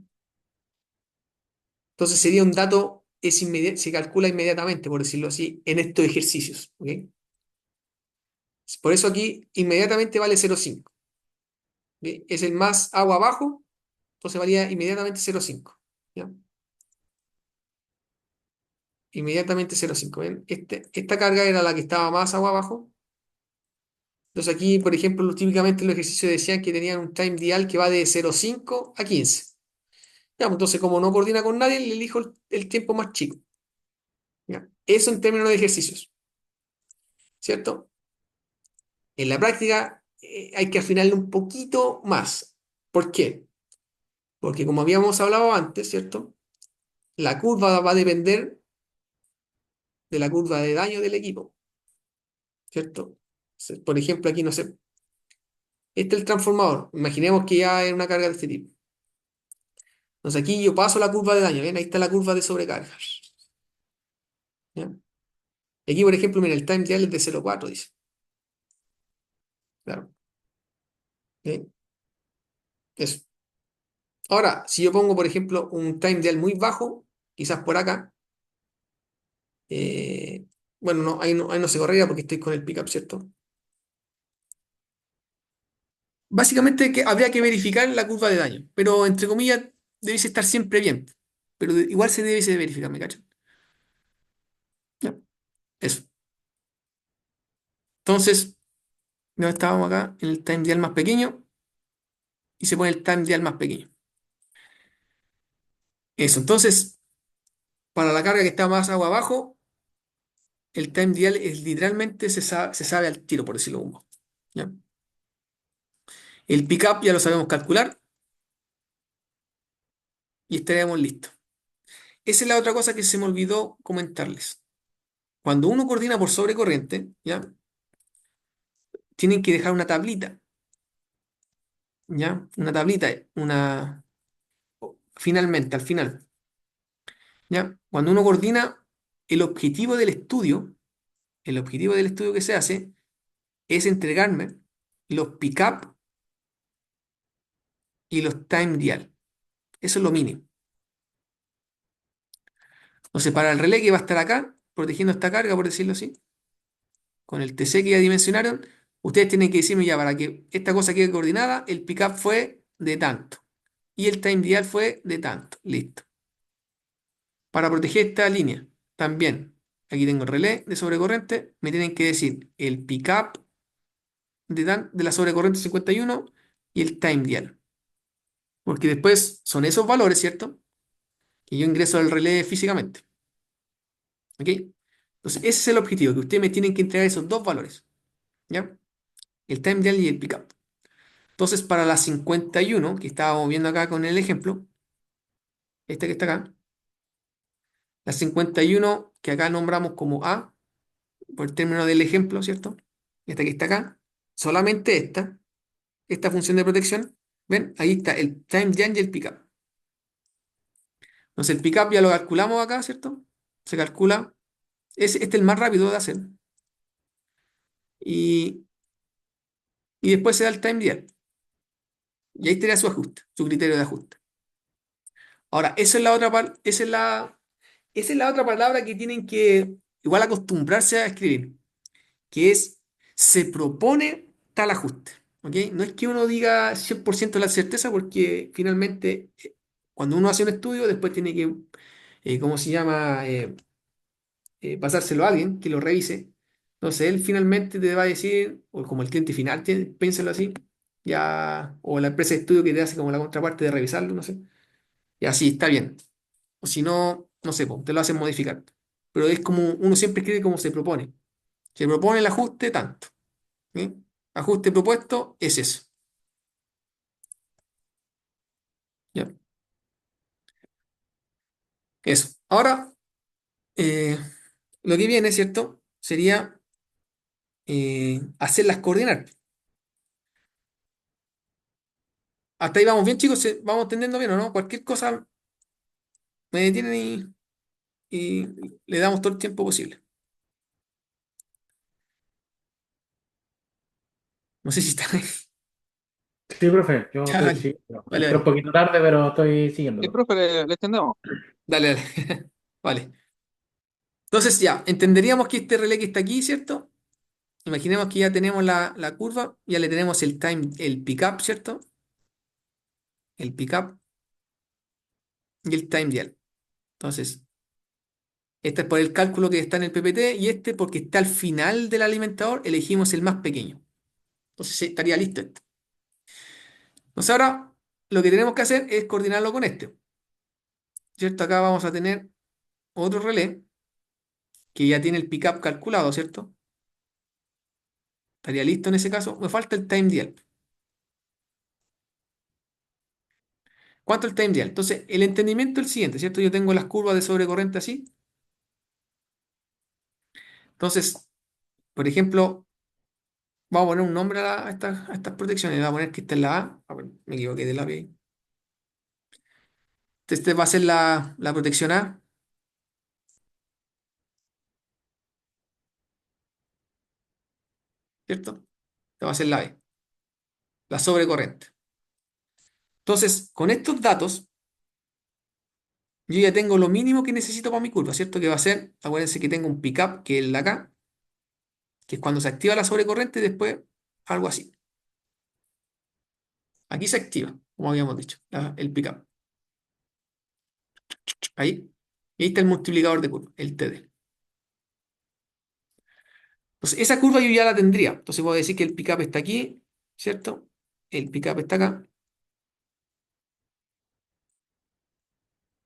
Entonces sería un dato, se calcula inmediatamente, por decirlo así, en estos ejercicios. ¿Ok? Por eso aquí inmediatamente vale 0,5. ¿Ok? Es el más agua abajo, entonces valía inmediatamente 0,5. ¿Ya? Inmediatamente 0,5. ¿Ven? Esta carga era la que estaba más agua abajo. Entonces aquí, por ejemplo, típicamente los ejercicios decían que tenían un time dial que va de 0,5 a 15. Ya, pues, entonces, como no coordina con nadie, le elijo el tiempo más chico. ¿Ya? Eso en términos de ejercicios, ¿cierto? En la práctica hay que afinarle un poquito más. ¿Por qué? Porque como habíamos hablado antes, ¿cierto? La curva va a depender de la curva de daño del equipo, ¿cierto? Por ejemplo, aquí no sé, este es el transformador. Imaginemos que ya es una carga de este tipo. Entonces aquí yo paso la curva de daño, ¿ven? Ahí está la curva de sobrecarga. ¿Ya? Y aquí, por ejemplo, mira, el time dial es de 0,4, dice. Claro. ¿Ok? Eso. Ahora, si yo pongo, por ejemplo, un time dial muy bajo, quizás por acá, eh, bueno, ahí no se correría porque estoy con el pickup, ¿cierto? Básicamente que habría que verificar la curva de daño, pero entre comillas, debe estar siempre bien. Pero igual se debe verificar, ¿me cachan? Ya, eso. Entonces, no estábamos acá en el time dial más pequeño y se pone el time dial más pequeño. Eso. Entonces, para la carga que está más agua abajo, el time dial es literalmente se sabe al tiro, por decirlo como. ¿Ya? El pickup ya lo sabemos calcular y estaríamos listos. Esa es la otra cosa que se me olvidó comentarles. cuando uno coordina por sobrecorriente, ¿ya? Tienen que dejar una tablita, ¿ya? Una tablita, finalmente, al final, ¿ya? Cuando uno coordina, el objetivo del estudio, el objetivo del estudio que se hace es entregarme los pick-up y los time dial. Eso es lo mínimo. Entonces, para el relé que va a estar acá, protegiendo esta carga, por decirlo así, con el TC que ya dimensionaron, ustedes tienen que decirme ya, para que esta cosa quede coordinada, el pickup fue de tanto y el time dial fue de tanto. Listo. Para proteger esta línea, también, aquí tengo el relé de sobrecorriente, me tienen que decir el pickup de la sobrecorriente 51 y el time dial. Porque después son esos valores, ¿cierto? Que yo ingreso al relé físicamente. ¿Ok? Entonces, ese es el objetivo, que ustedes me tienen que entregar esos dos valores. ¿Ya? El time dial y el pickup. Entonces, para la 51 que estábamos viendo acá con el ejemplo, esta que está acá, la 51 que acá nombramos como A, por el término del ejemplo, ¿cierto? Esta que está acá, solamente esta función de protección, ¿ven? Ahí está el time gen y el pickup. Entonces, el pickup ya lo calculamos acá, ¿cierto? Se calcula, este es el más rápido de hacer. Y, y después se da el time dial. Y ahí estaría su ajuste, su criterio de ajuste. Ahora, esa es la otra esa es la otra palabra que tienen que igual acostumbrarse a escribir, que es se propone tal ajuste. ¿Ok? No es que uno diga 100% la certeza, porque finalmente cuando uno hace un estudio, después tiene que, ¿cómo se llama? Pasárselo a alguien que lo revise. Entonces él finalmente te va a decir, o como el cliente final, piénsalo así, ya, o la empresa de estudio que te hace como la contraparte de revisarlo, no sé. Y así está bien. O si no, no sé, po, te lo hacen modificar. Pero es como uno siempre escribe como se propone. Se propone el ajuste tanto. ¿Sí? Ajuste propuesto es eso. ¿Ya? Eso. Ahora, eh, lo que viene, ¿cierto? Sería hacerlas coordinar. Hasta ahí vamos bien, chicos. Vamos entendiendo bien, ¿o no? Cualquier cosa me detienen y le damos todo el tiempo posible. No sé si está ahí. Sí, profe, yo Ya, estoy vale. siguiendo. Vale, Entré un vale. poquito tarde, pero estoy Sí, siguiéndolo. profe, le extendemos. Dale, dale. Vale. Entonces ya, entenderíamos que este relé que está aquí, ¿cierto? Imaginemos que ya tenemos la curva, ya le tenemos el time, el pickup, ¿cierto? El pickup y el time dial. Entonces, este es por el cálculo que está en el PPT y este porque está al final del alimentador, elegimos el más pequeño. Entonces sí, estaría listo este. Entonces ahora lo que tenemos que hacer es coordinarlo con este, ¿cierto? Acá vamos a tener otro relé que ya tiene el pickup calculado, ¿cierto? Estaría listo en ese caso. Me falta el time dial. ¿Cuánto es el time dial? Entonces, el entendimiento es el siguiente, ¿cierto? Yo tengo las curvas de sobrecorriente así. Entonces, por ejemplo, vamos a poner un nombre a estas protecciones. Voy a poner que esta es la A. Ah, bueno, me equivoqué de la B. Este va a ser la protección A, ¿cierto? Esta va a ser la B, la sobrecorriente. Entonces, con estos datos, yo ya tengo lo mínimo que necesito para mi curva, ¿cierto? Que va a ser, acuérdense que tengo un pickup, que es el de acá, que es cuando se activa la sobrecorriente y después algo así. Aquí se activa, como habíamos dicho, el pickup. Ahí. Y ahí está el multiplicador de curva, el TD. Entonces, esa curva yo ya la tendría. Entonces, puedo decir que el pickup está aquí, ¿cierto? El pickup está acá.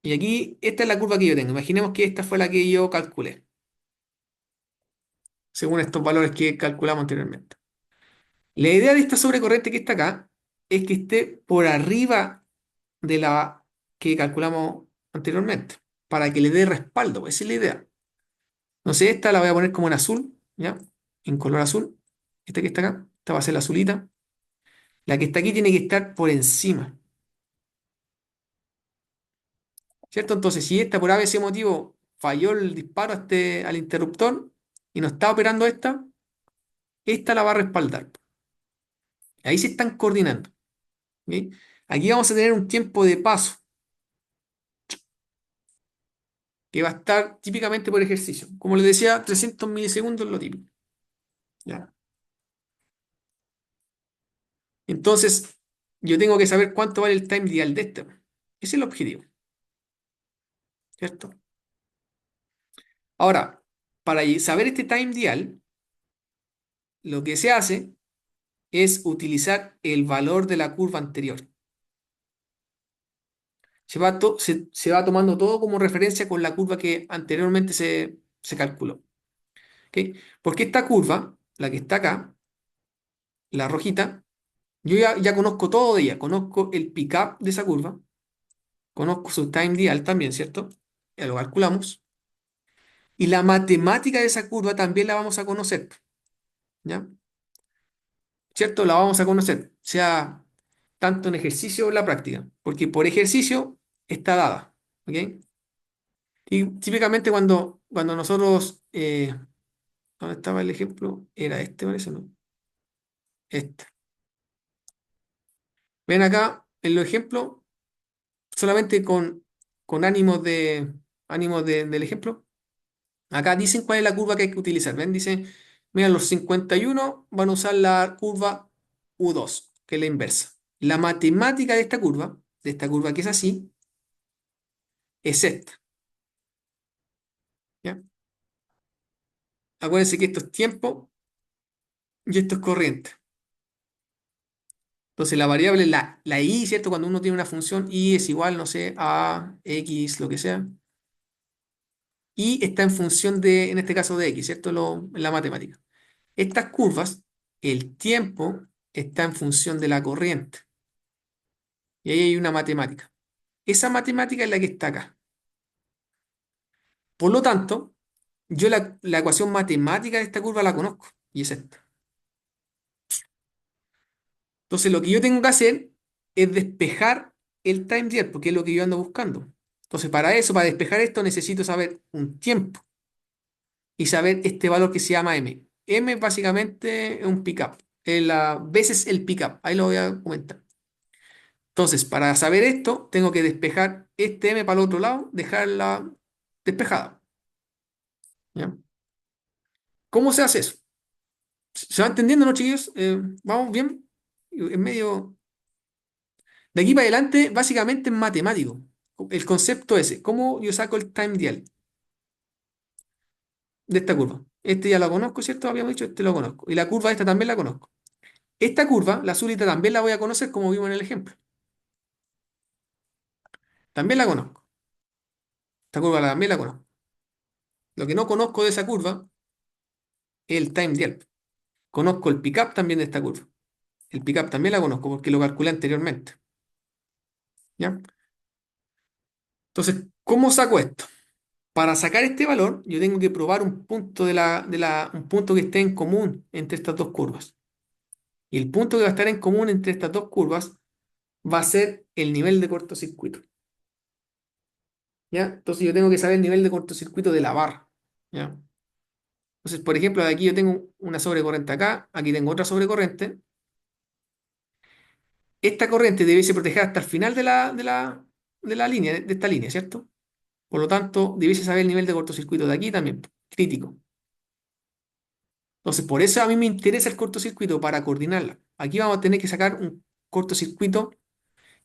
Y aquí, esta es la curva que yo tengo. Imaginemos que esta fue la que yo calculé, según estos valores que calculamos anteriormente. La idea de esta sobrecorriente que está acá es que esté por arriba de la que calculamos anteriormente, para que le dé respaldo. Esa es la idea. Entonces esta la voy a poner como en azul, ¿ya? En color azul. Esta que está acá, esta va a ser la azulita. La que está aquí tiene que estar por encima, ¿cierto? Entonces, si esta por ABC motivo falló el disparo al interruptor y no está operando esta la va a respaldar. Ahí se están coordinando, ¿ok? Aquí vamos a tener un tiempo de paso que va a estar típicamente por ejercicio. Como les decía, 300 milisegundos es lo típico, ¿ya? Entonces, yo tengo que saber cuánto vale el time dial de este. Ese es el objetivo, ¿cierto? Ahora, para saber este time dial, lo que se hace es utilizar el valor de la curva anterior. Se va tomando todo como referencia con la curva que anteriormente se calculó. ¿Ok? Porque esta curva, la que está acá, la rojita, yo ya conozco todo de ella. Conozco el pickup de esa curva, conozco su time dial también, ¿cierto? Ya lo calculamos. Y la matemática de esa curva también la vamos a conocer, ¿ya? ¿Cierto? La vamos a conocer, sea tanto en ejercicio o en la práctica, porque por ejercicio está dada, ¿ok? Y típicamente cuando nosotros, ¿dónde estaba el ejemplo? Era este, parece, ¿no? Este. Ven acá en los ejemplos, solamente con del ejemplo. Acá dicen cuál es la curva que hay que utilizar. ¿Ven? Dicen, mira, los 51 van a usar la curva U2, que es la inversa. La matemática de esta curva que es así, es esta. ¿Ya? Acuérdense que esto es tiempo y esto es corriente. Entonces la variable, la y, ¿cierto? Cuando uno tiene una función y es igual, no sé, a x, lo que sea, y está en función de, en este caso de x, ¿cierto? En la matemática. Estas curvas, el tiempo está en función de la corriente. Y ahí hay una matemática. Esa matemática es la que está acá. Por lo tanto, yo la ecuación matemática de esta curva la conozco, y es esta. Entonces lo que yo tengo que hacer es despejar el time dial, porque es lo que yo ando buscando. Entonces para eso, para despejar esto, necesito saber un tiempo y saber este valor que se llama m. M básicamente es un pickup. Veces el pickup. Ahí lo voy a comentar. Entonces, para saber esto, tengo que despejar este m para el otro lado, dejarla despejada. ¿Ya? ¿Cómo se hace eso? ¿Se va entendiendo, no, chiquillos? ¿Vamos bien? En medio. De aquí para adelante, básicamente es matemático. El concepto ese. ¿Cómo yo saco el time dial de esta curva? Este ya lo conozco, ¿cierto? Habíamos dicho, este lo conozco. Y la curva esta también la conozco. Esta curva, la azulita, también la voy a conocer como vimos en el ejemplo. También la conozco. Esta curva también la conozco. Lo que no conozco de esa curva es el time dial. Conozco el pickup también de esta curva. El pickup también la conozco porque lo calculé anteriormente. ¿Ya? Entonces, ¿cómo saco esto? Para sacar este valor, yo tengo que probar un punto un punto que esté en común entre estas dos curvas. Y el punto que va a estar en común entre estas dos curvas va a ser el nivel de cortocircuito. ¿Ya? Entonces yo tengo que saber el nivel de cortocircuito de la barra. ¿Ya? Entonces, por ejemplo, aquí yo tengo una sobrecorriente acá, aquí tengo otra sobrecorriente. Esta corriente debiese proteger hasta el final de la línea, de esta línea, ¿cierto? Por lo tanto, debiese saber el nivel de cortocircuito de aquí también, crítico. Entonces, por eso a mí me interesa el cortocircuito para coordinarla. Aquí vamos a tener que sacar un cortocircuito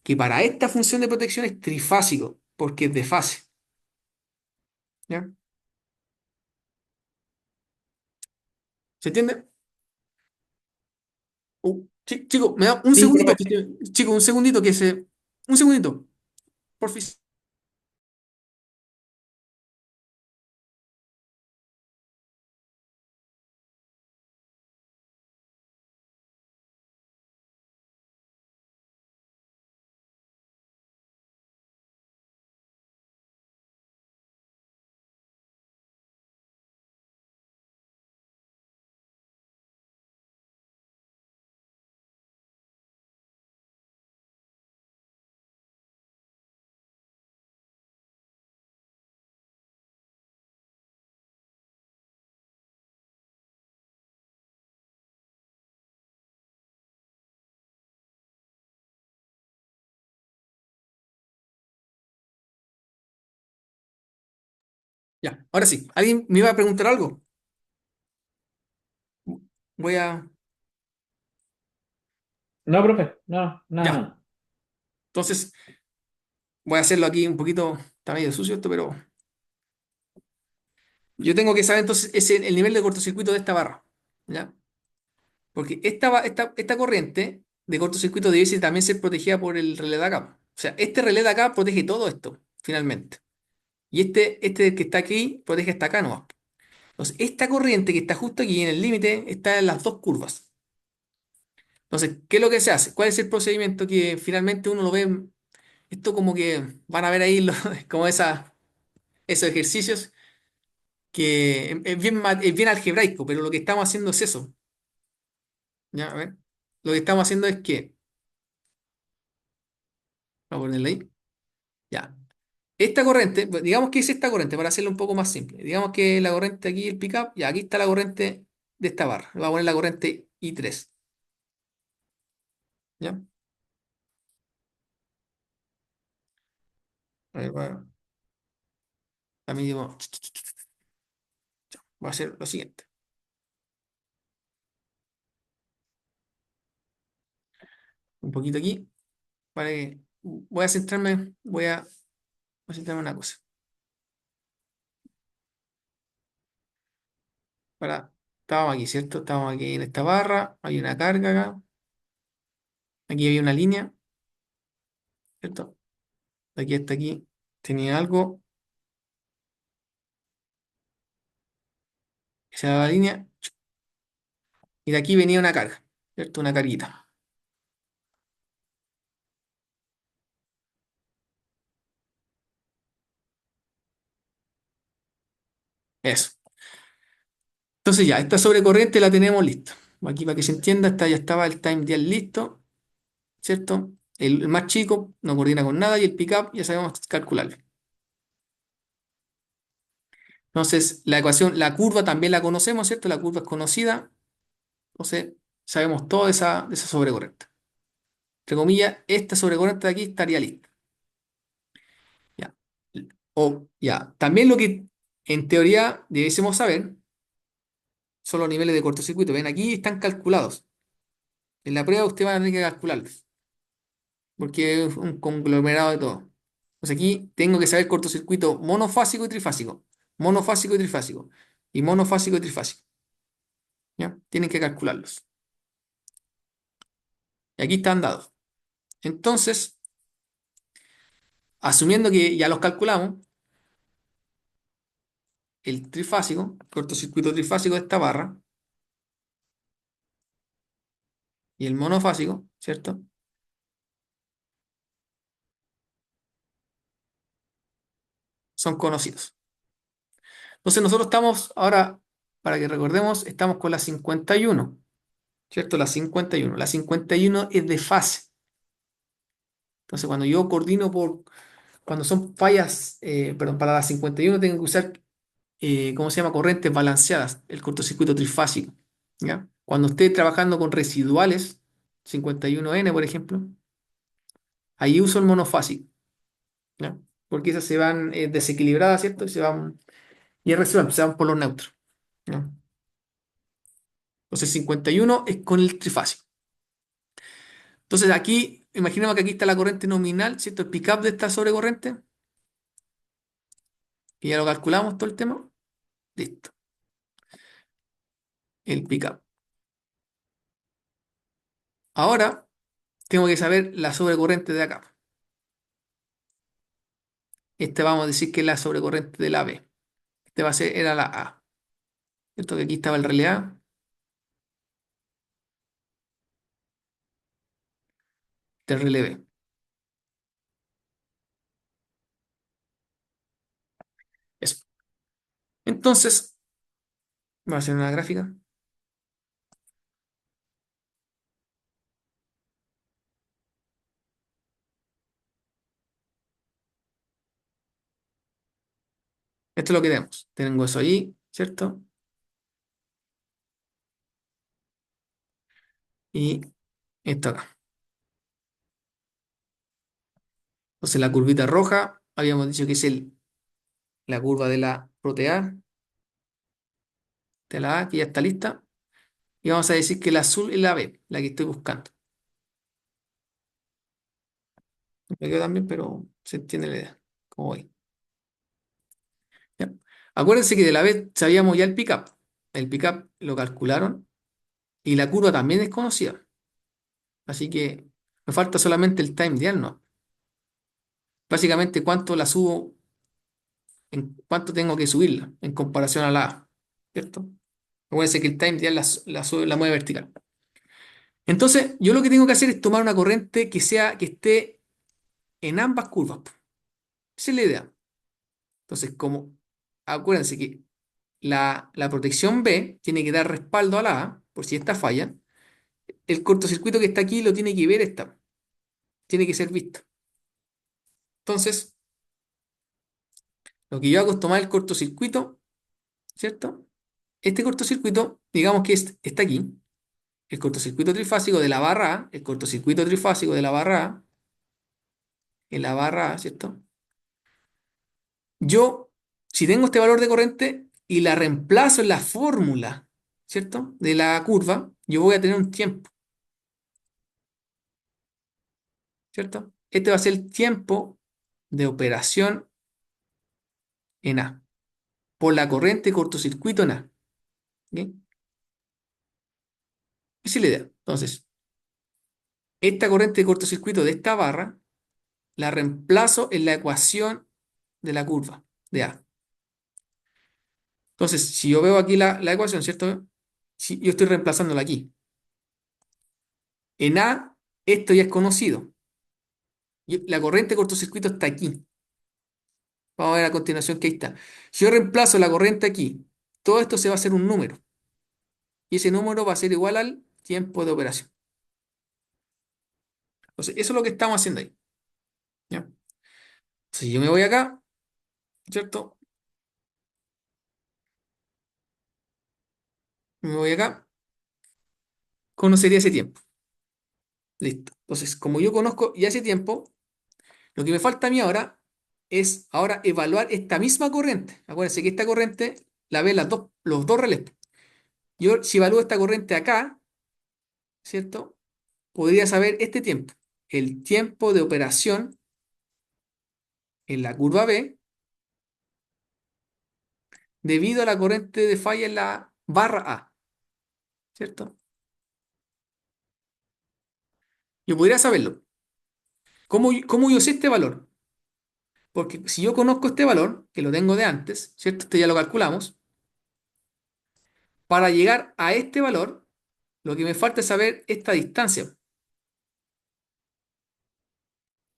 que para esta función de protección es trifásico, porque es de fase. ¿Ya? ¿Se entiende? Chico, me da un Sí, segundito, profe. chico, un segundito que se. Un segundito, por fin. Ya, ahora sí. ¿Alguien me iba a preguntar algo? Voy a... No, profe, no, nada, Ya. nada. Entonces, voy a hacerlo aquí un poquito, está medio sucio esto, pero yo tengo que saber entonces el nivel de cortocircuito de esta barra. ¿Ya? Porque esta corriente de cortocircuito debe también ser protegida por el relé de acá. O sea, este relé de acá protege todo esto, finalmente. Y este que está aquí protege hasta acá nomás. Entonces, esta corriente que está justo aquí en el límite está en las dos curvas. Entonces, ¿qué es lo que se hace? ¿Cuál es el procedimiento que finalmente uno lo ve? Esto como que van a ver ahí como esos ejercicios que es bien algebraico, pero lo que estamos haciendo es eso. ¿Ya? A ver. Lo que estamos haciendo es que, vamos a ponerle ahí. Ya. Esta corriente, pues, digamos que es esta corriente, para hacerlo un poco más simple. Digamos que la corriente aquí, el pickup, y aquí está la corriente de esta barra. Le voy a poner la corriente I3. ¿Ya? A ver, a mí digo, voy a hacer lo siguiente. Un poquito aquí, para que voy a centrarme en una cosa. Estábamos aquí, ¿cierto? Estábamos aquí en esta barra, hay una carga acá, aquí había una línea, ¿cierto? De aquí hasta aquí tenía algo, esa era la línea, y de aquí venía una carga, ¿cierto? Una carguita. Eso. Entonces ya, esta sobrecorriente la tenemos lista. Aquí para que se entienda, ya estaba el time dial listo, ¿cierto? El más chico no coordina con nada y el pickup ya sabemos calcularlo. Entonces, la ecuación, la curva también la conocemos, ¿cierto? La curva es conocida, entonces sabemos todo de esa sobrecorriente. Entre comillas, esta sobrecorriente de aquí estaría lista. Ya. O ya, también lo que en teoría debiésemos saber son los niveles de cortocircuito. Ven, aquí están calculados. En la prueba usted va a tener que calcularlos, porque es un conglomerado de todo. Pues aquí tengo que saber cortocircuito monofásico y trifásico. Monofásico y trifásico. Y monofásico y trifásico. ¿Ya? Tienen que calcularlos. Y aquí están dados. Entonces, asumiendo que ya los calculamos, el trifásico, cortocircuito trifásico de esta barra, y el monofásico, ¿cierto? Son conocidos. Entonces nosotros estamos ahora, para que recordemos, estamos con la 51, ¿cierto? La 51. La 51 es de fase. Entonces cuando yo coordino cuando son fallas, perdón, para la 51 tengo que usar, ¿cómo se llama? Corrientes balanceadas, el cortocircuito trifásico, ¿ya? Cuando esté trabajando con residuales, 51N, por ejemplo, ahí uso el monofásico, ¿ya? Porque esas se van desequilibradas, ¿cierto? Y es residual, se van por los neutros, ¿ya? Entonces 51 es con el trifásico. Entonces aquí, imaginemos que aquí está la corriente nominal, ¿cierto? El pickup de esta sobrecorriente, y ya lo calculamos todo el tema. Listo, el pickup. Ahora tengo que saber la sobrecorriente de acá. Este vamos a decir que es la sobrecorriente de la B. Este va a ser, era la A. ¿Cierto? Que aquí estaba el relé A, este relé B. Eso. Entonces, voy a hacer una gráfica. Esto es lo que tenemos. Tengo eso ahí, ¿cierto? Y esto acá. Entonces la curvita roja, habíamos dicho que es la curva de la protear de la A, que ya está lista, y vamos a decir que la azul es la B, la que estoy buscando. Me quedo también, pero se entiende la idea. ¿Cómo voy? ¿Ya? Acuérdense que de la B sabíamos ya el pickup. El pickup lo calcularon y la curva también es conocida. Así que me falta solamente el time dial, ¿no? Básicamente cuánto la subo, en cuánto tengo que subirla en comparación a la A, ¿cierto? Acuérdense que el time dial la mueve vertical. Entonces, yo lo que tengo que hacer es tomar una corriente que esté en ambas curvas, po. Esa es la idea. Entonces, acuérdense que la protección B tiene que dar respaldo a la A, por si esta falla, el cortocircuito que está aquí lo tiene que ver esta, tiene que ser visto. Entonces, lo que yo hago es tomar el cortocircuito, ¿cierto? Este cortocircuito, digamos que está aquí, el cortocircuito trifásico de la barra A, el cortocircuito trifásico de la barra A, en la barra A, ¿cierto? Yo, si tengo este valor de corriente y la reemplazo en la fórmula, ¿cierto? De la curva, yo voy a tener un tiempo, ¿cierto? Este va a ser el tiempo de operación en A, por la corriente de cortocircuito en A. ¿Ok? Esa es la idea. Entonces, esta corriente de cortocircuito de esta barra la reemplazo en la ecuación de la curva de A. Entonces, si yo veo aquí la ecuación, ¿cierto? Si yo estoy reemplazándola aquí. En A, esto ya es conocido. La corriente de cortocircuito está aquí. Vamos a ver a continuación que ahí está. Si yo reemplazo la corriente aquí, todo esto se va a hacer un número. Y ese número va a ser igual al tiempo de operación. Entonces, eso es lo que estamos haciendo ahí. ¿Ya? Si yo me voy acá, ¿cierto? Me voy acá, conocería ese tiempo. Listo. Entonces, como yo conozco ya ese tiempo, lo que me falta a mí ahora es ahora evaluar esta misma corriente. Acuérdense que esta corriente la ven los dos relés. Yo, si evalúo esta corriente acá, ¿cierto? Podría saber este tiempo. El tiempo de operación en la curva B debido a la corriente de falla en la barra A, ¿cierto? Yo podría saberlo. ¿Cómo yo sé este valor? Porque si yo conozco este valor, que lo tengo de antes, ¿cierto? Este ya lo calculamos. Para llegar a este valor, lo que me falta es saber esta distancia.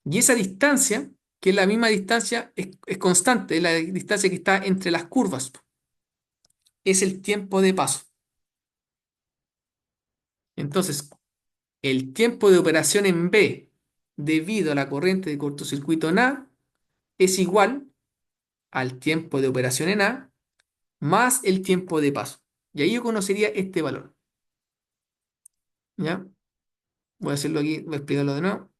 Y esa distancia, que es la misma distancia, es constante, es la distancia que está entre las curvas. Es el tiempo de paso. Entonces, el tiempo de operación en B debido a la corriente de cortocircuito en A es igual al tiempo de operación en A más el tiempo de paso. Y ahí yo conocería este valor. ¿Ya? Voy a hacerlo aquí, voy a explicarlo de nuevo.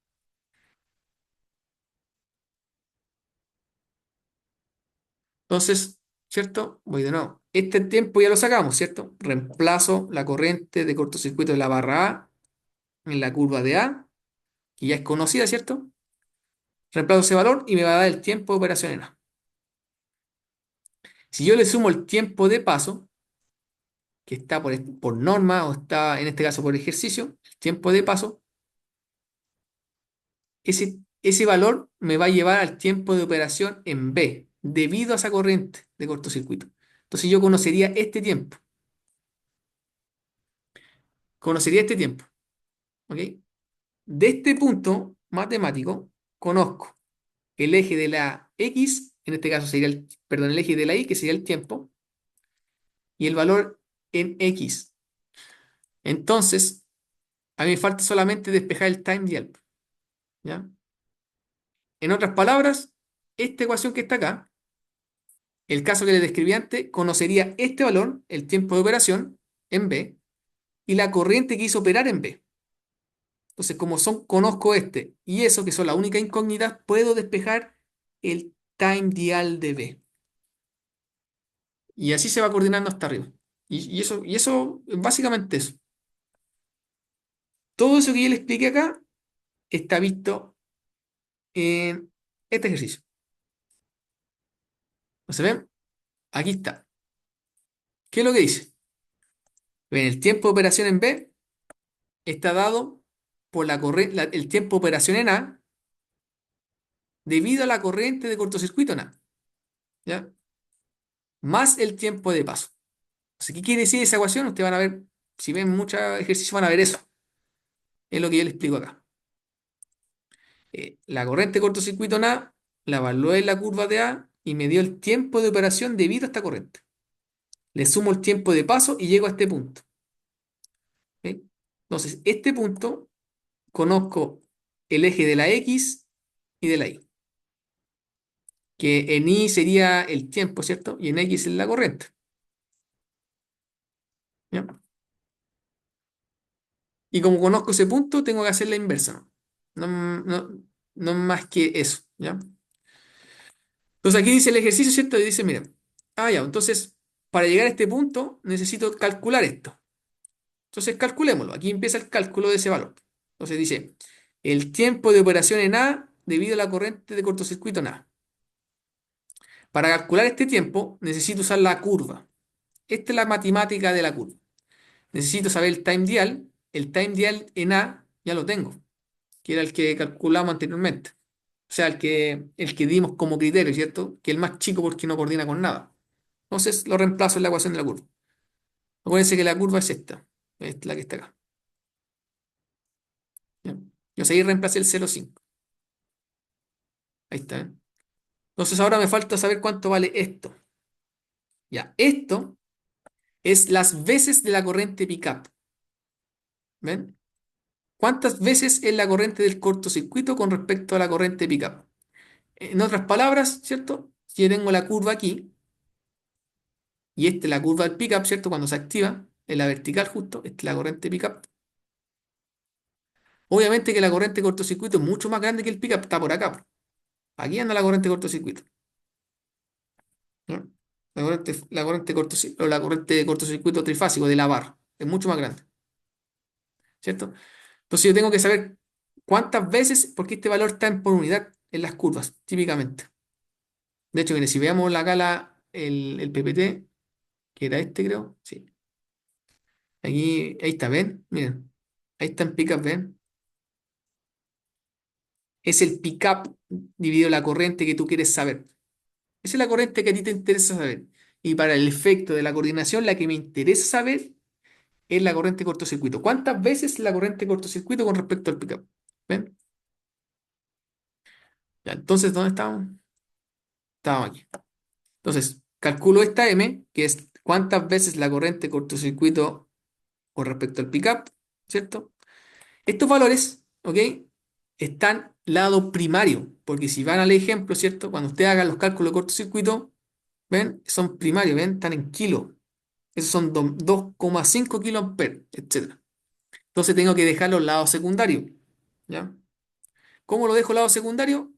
Entonces, ¿cierto? Voy de nuevo. Este tiempo ya lo sacamos, ¿cierto? Reemplazo la corriente de cortocircuito de la barra A en la curva de A, que ya es conocida, ¿cierto? Reemplazo ese valor y me va a dar el tiempo de operación en A. Si yo le sumo el tiempo de paso, que está por norma o está en este caso por ejercicio, el tiempo de paso, ese valor me va a llevar al tiempo de operación en B, debido a esa corriente de cortocircuito. Entonces yo conocería este tiempo, ¿ok? De este punto matemático, conozco el eje de la X, en este caso sería perdón, el eje de la Y, que sería el tiempo, y el valor en X. Entonces, a mí me falta solamente despejar el time dial, ¿ya? En otras palabras, esta ecuación que está acá, el caso que les describí antes, conocería este valor, el tiempo de operación, en B, y la corriente que hizo operar en B. Entonces, conozco este y eso, que son las únicas incógnitas, puedo despejar el time dial de B. Y así se va coordinando hasta arriba. Y eso, básicamente eso. Todo eso que yo le expliqué acá está visto en este ejercicio. ¿No se ven? Aquí está. ¿Qué es lo que dice? Ven, el tiempo de operación en B está dado por el tiempo de operación en A debido a la corriente de cortocircuito en A, ¿ya? Más el tiempo de paso. Así, ¿qué quiere decir esa ecuación? Ustedes van a ver, si ven muchos ejercicios, van a ver eso. Es lo que yo les explico acá. La corriente de cortocircuito en A la evalué en la curva de A y me dio el tiempo de operación debido a esta corriente. Le sumo el tiempo de paso y llego a este punto. ¿Ok? Entonces, este punto conozco el eje de la X y de la Y, que en Y sería el tiempo, ¿cierto? Y en X es la corriente. ¿Ya? Y como conozco ese punto, tengo que hacer la inversa, ¿no? No es más que eso, ¿ya? Entonces aquí dice el ejercicio, ¿cierto? Y dice, mira, ya, entonces, para llegar a este punto, necesito calcular esto. Entonces, calculémoslo. Aquí empieza el cálculo de ese valor. Entonces dice, el tiempo de operación en A debido a la corriente de cortocircuito en A. Para calcular este tiempo, necesito usar la curva. Esta es la matemática de la curva. Necesito saber el time dial. El time dial en A ya lo tengo, que era el que calculamos anteriormente. O sea, el que dimos como criterio, ¿cierto? Que el más chico porque no coordina con nada. Entonces lo reemplazo en la ecuación de la curva. Acuérdense que la curva es esta. Es la que está acá. ¿Ya? Entonces ahí reemplacé el 0,5. Ahí está, ¿eh? Entonces ahora me falta saber cuánto vale esto. Ya, esto es las veces de la corriente pickup. ¿Ven? ¿Cuántas veces es la corriente del cortocircuito con respecto a la corriente pickup? En otras palabras, ¿cierto? Si yo tengo la curva aquí, y esta es la curva del pickup, ¿cierto? Cuando se activa, en la vertical justo, esta es la corriente pickup. Obviamente que la corriente de cortocircuito es mucho más grande que el pickup, está por acá. Aquí anda la corriente de cortocircuito, ¿no? La corriente de cortocircuito trifásico de la barra es mucho más grande, ¿cierto? Entonces yo tengo que saber cuántas veces, porque este valor está en por unidad en las curvas, típicamente. De hecho, mire, si veamos la gala, el PPT, que era este, creo, sí. Aquí, ahí está, ¿ven? Miren, ahí está en pickup, ¿ven? Es el pickup dividido la corriente que tú quieres saber. Esa es la corriente que a ti te interesa saber. Y para el efecto de la coordinación, la que me interesa saber es la corriente de cortocircuito. ¿Cuántas veces la corriente de cortocircuito con respecto al pickup? ¿Ven? Ya, entonces, ¿dónde estamos? Estamos aquí. Entonces, calculo esta M, que es cuántas veces la corriente de cortocircuito con respecto al pickup, ¿cierto? Estos valores, ¿ok? Están lado primario, porque si van al ejemplo, ¿cierto? Cuando ustedes hagan los cálculos de cortocircuito, ¿ven? Son primarios, ¿ven? Están en kilo. Esos son 2,5 kiloamperes, etcétera. Entonces tengo que dejarlo lado secundario, ¿ya? ¿Cómo lo dejo lado secundario?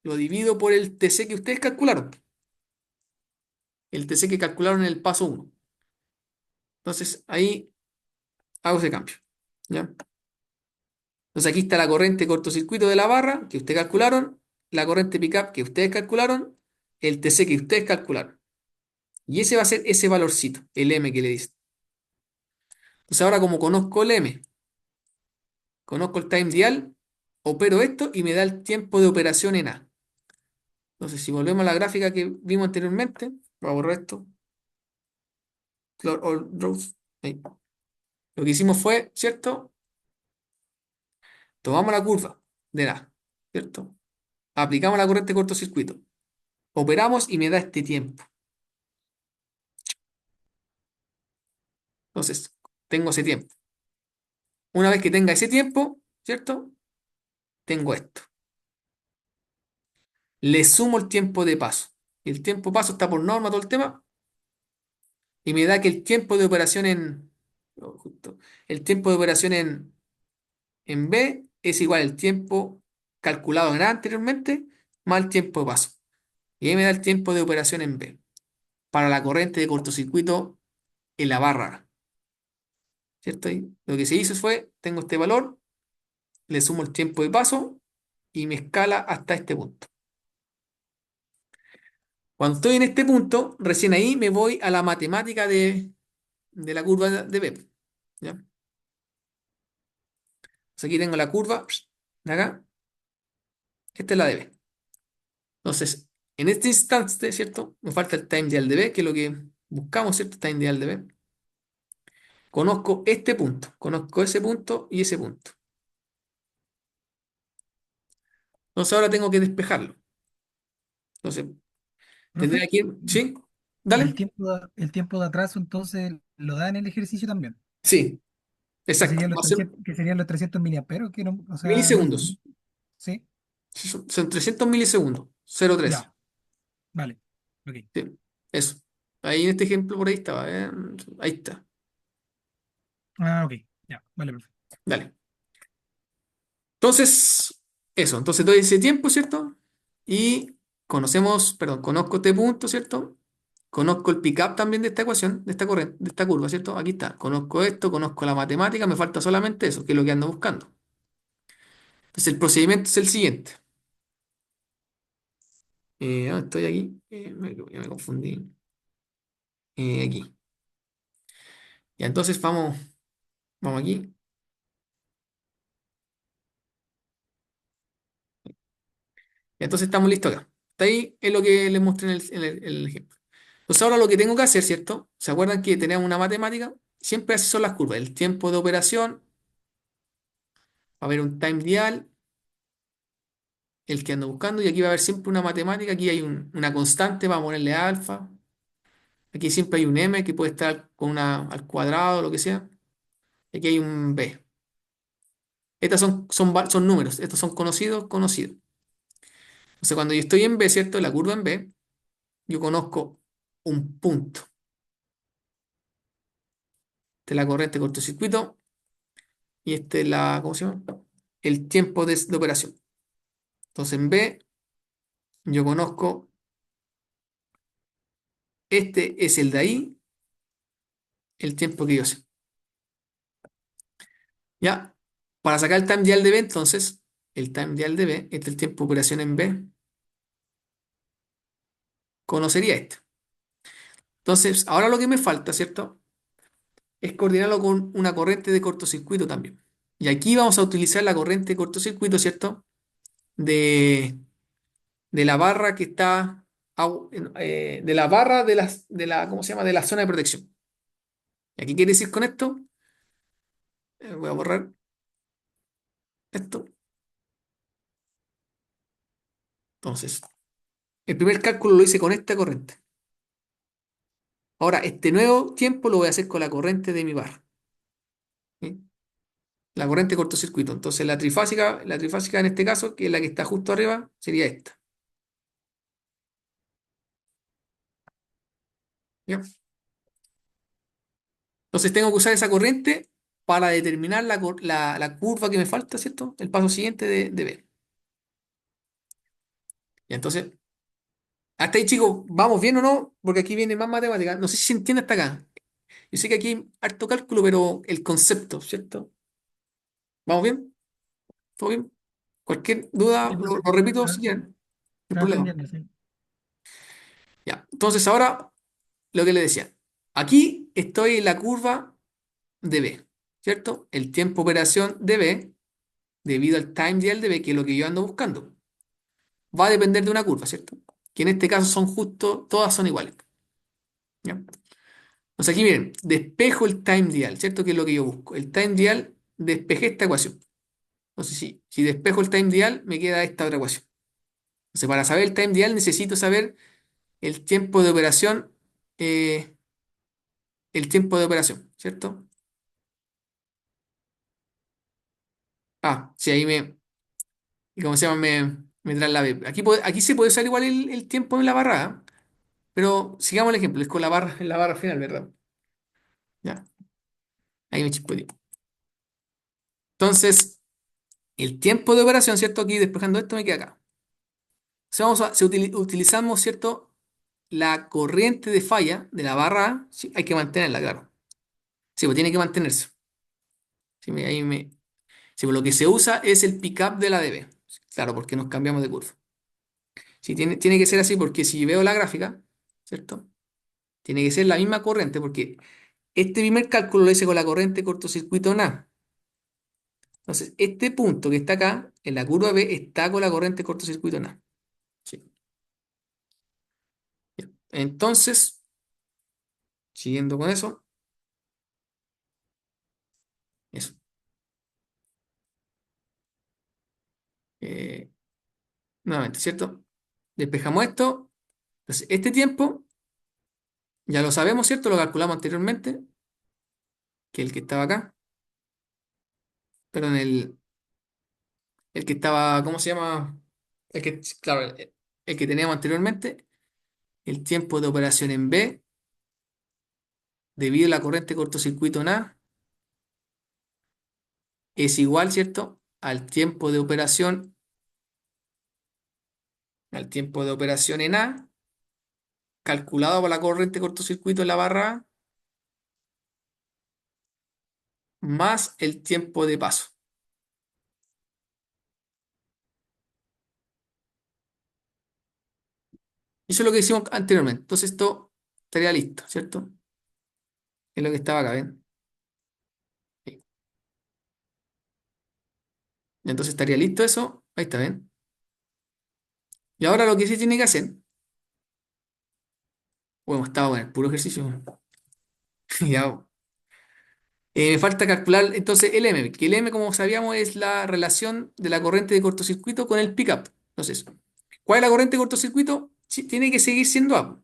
Lo divido por el TC que ustedes calcularon, el TC que calcularon en el paso uno. Entonces ahí hago ese cambio, ¿ya? Entonces aquí está la corriente cortocircuito de la barra que ustedes calcularon, la corriente pickup que ustedes calcularon, el TC que ustedes calcularon. Y ese va a ser ese valorcito, el M que le dicen. Entonces ahora como conozco el M, conozco el time dial, opero esto y me da el tiempo de operación en A. Entonces si volvemos a la gráfica que vimos anteriormente, voy a borrar esto, all rows, ahí. Lo que hicimos fue, ¿cierto? Tomamos la curva de A, ¿cierto? Aplicamos la corriente de cortocircuito, operamos y me da este tiempo. Entonces, tengo ese tiempo. Una vez que tenga ese tiempo, ¿cierto? Tengo esto. Le sumo el tiempo de paso. El tiempo de paso está por norma todo el tema y me da que el tiempo de operación el tiempo de operación en B es igual al tiempo calculado en A anteriormente más el tiempo de paso. Y ahí me da el tiempo de operación en B. para la corriente de cortocircuito en la barra, ¿cierto? Y lo que se hizo fue, tengo este valor, le sumo el tiempo de paso y me escala hasta este punto. Cuando estoy en este punto, recién ahí me voy a la matemática de la curva de B. ¿Ya? Entonces aquí tengo la curva de acá, esta es la de B. Entonces, en este instante, ¿cierto? Me falta el time dial de B, que es lo que buscamos, ¿cierto? Time dial de B. Conozco este punto, conozco ese punto y ese punto. Entonces ahora tengo que despejarlo. Entonces, Profe, tendría que ir, ¿sí? el Dale. el tiempo de atraso entonces lo da en el ejercicio también. Sí, Que exacto. serían Va los a ser 300, que serían los 300 miliamperos, que no, o sea, no milisegundos. entendí. Sí, Son 300 milisegundos. 0,3. ya, vale. Ok. Sí, eso. Ahí en este ejemplo por ahí estaba. Ahí está. Ah, ok. Ya, vale, profe. Dale. Entonces, eso. Entonces doy ese tiempo, ¿cierto? Y conozco este punto, ¿cierto? Conozco el pickup también de esta ecuación, de esta corriente, de esta curva, ¿cierto? Aquí está. Conozco esto, conozco la matemática, me falta solamente eso, que es lo que ando buscando. Entonces el procedimiento es el siguiente. Estoy aquí. Ya me confundí. Aquí. Ya, entonces vamos aquí. Ya, entonces estamos listos acá. Está ahí es lo que les mostré en el ejemplo. Entonces ahora lo que tengo que hacer, ¿cierto? ¿Se acuerdan que teníamos una matemática? Siempre así son las curvas. El tiempo de operación, va a haber un time dial, el que ando buscando, y aquí va a haber siempre una matemática. Aquí hay una constante, vamos a ponerle alfa. Aquí siempre hay un m que puede estar con una al cuadrado, lo que sea. Aquí hay un b. Estas son números, estos son conocidos, conocidos. Entonces cuando yo estoy en b, ¿cierto? La curva en b, yo conozco un punto de la corriente de cortocircuito y este es ¿cómo se llama? El tiempo de operación. Entonces en B yo conozco, este es el de ahí, el tiempo que yo sé. ¿Ya? Para sacar el time dial de B, entonces, el time dial de B, este es el tiempo de operación en B, conocería este. Entonces, ahora lo que me falta, ¿cierto? Es coordinarlo con una corriente de cortocircuito también. Y aquí vamos a utilizar la corriente de cortocircuito, ¿cierto? De, de la barra que está, de la barra ¿cómo se llama? De la zona de protección. ¿Y aquí quiere decir con esto? Voy a borrar esto. Entonces, el primer cálculo lo hice con esta corriente. Ahora, este nuevo tiempo lo voy a hacer con la corriente de mi barra. ¿Sí? La corriente de cortocircuito. Entonces, la trifásica en este caso, que es la que está justo arriba, sería esta. ¿Ya? Entonces, tengo que usar esa corriente para determinar la curva que me falta, ¿cierto? El paso siguiente de B. Y entonces, hasta ahí, chicos, ¿vamos bien o no? Porque aquí viene más matemática. No sé si se entiende hasta acá. Yo sé que aquí hay harto cálculo, pero el concepto, ¿cierto? ¿Vamos bien? ¿Todo bien? Cualquier duda, Sí, lo profe. repito si Ah, quieren, no hay ah, problema. entendiendo, sí. Ya, entonces ahora lo que le decía. Aquí estoy en la curva de B, ¿cierto? El tiempo de operación de B, debido al time dial de B, que es lo que yo ando buscando, va a depender de una curva, ¿cierto? Que en este caso son justo, todas son iguales. ¿Ya? Entonces aquí miren, despejo el time dial, ¿cierto? Que es lo que yo busco. El time dial, despejé esta ecuación. Entonces, si despejo el time dial, me queda esta otra ecuación. Entonces, para saber el time dial necesito saber el tiempo de operación, eh, el tiempo de operación, ¿cierto? Sí, ahí ¿cómo se llama? Me trasladé. Aquí se puede usar igual el tiempo en la barra, ¿ah? Pero sigamos el ejemplo, es con la barra, en la barra final, ¿verdad? Ya, ahí me chispoteé. Entonces, el tiempo de operación, ¿cierto? Aquí despejando esto me queda acá. Entonces, utilizamos, ¿cierto? la corriente de falla de la barra A, sí, hay que mantenerla, claro. Sí, pues tiene que mantenerse. Sí, sí, pues lo que se usa es el pickup de la DB. Claro, porque nos cambiamos de curva. Sí, tiene que ser así porque si veo la gráfica, ¿cierto? Tiene que ser la misma corriente porque este primer cálculo lo hice con la corriente cortocircuito NA. Entonces, este punto que está acá, en la curva B, está con la corriente cortocircuito NA. Sí. Ya. Entonces, siguiendo con eso. Eh, nuevamente, ¿cierto? Despejamos esto. Entonces, este tiempo, ya lo sabemos, ¿cierto? Lo calculamos anteriormente, que el que estaba acá, pero en el que estaba, ¿cómo se llama? Claro, el que teníamos anteriormente, el tiempo de operación en B, debido a la corriente cortocircuito en A, es igual, ¿cierto? Al tiempo de operación en A, calculado por la corriente cortocircuito en la barra A, más el tiempo de paso. Eso es lo que hicimos anteriormente. Entonces esto estaría listo, ¿cierto? Es lo que estaba acá, ¿ven? Sí. Entonces estaría listo eso. Ahí está, ¿ven? Y ahora lo que sí tiene que hacer, bueno, estaba con el puro ejercicio. Ya, me falta calcular entonces el M, que el M, como sabíamos, es la relación de la corriente de cortocircuito con el pickup. Entonces, ¿cuál es la corriente de cortocircuito? Sí, tiene que seguir siendo A,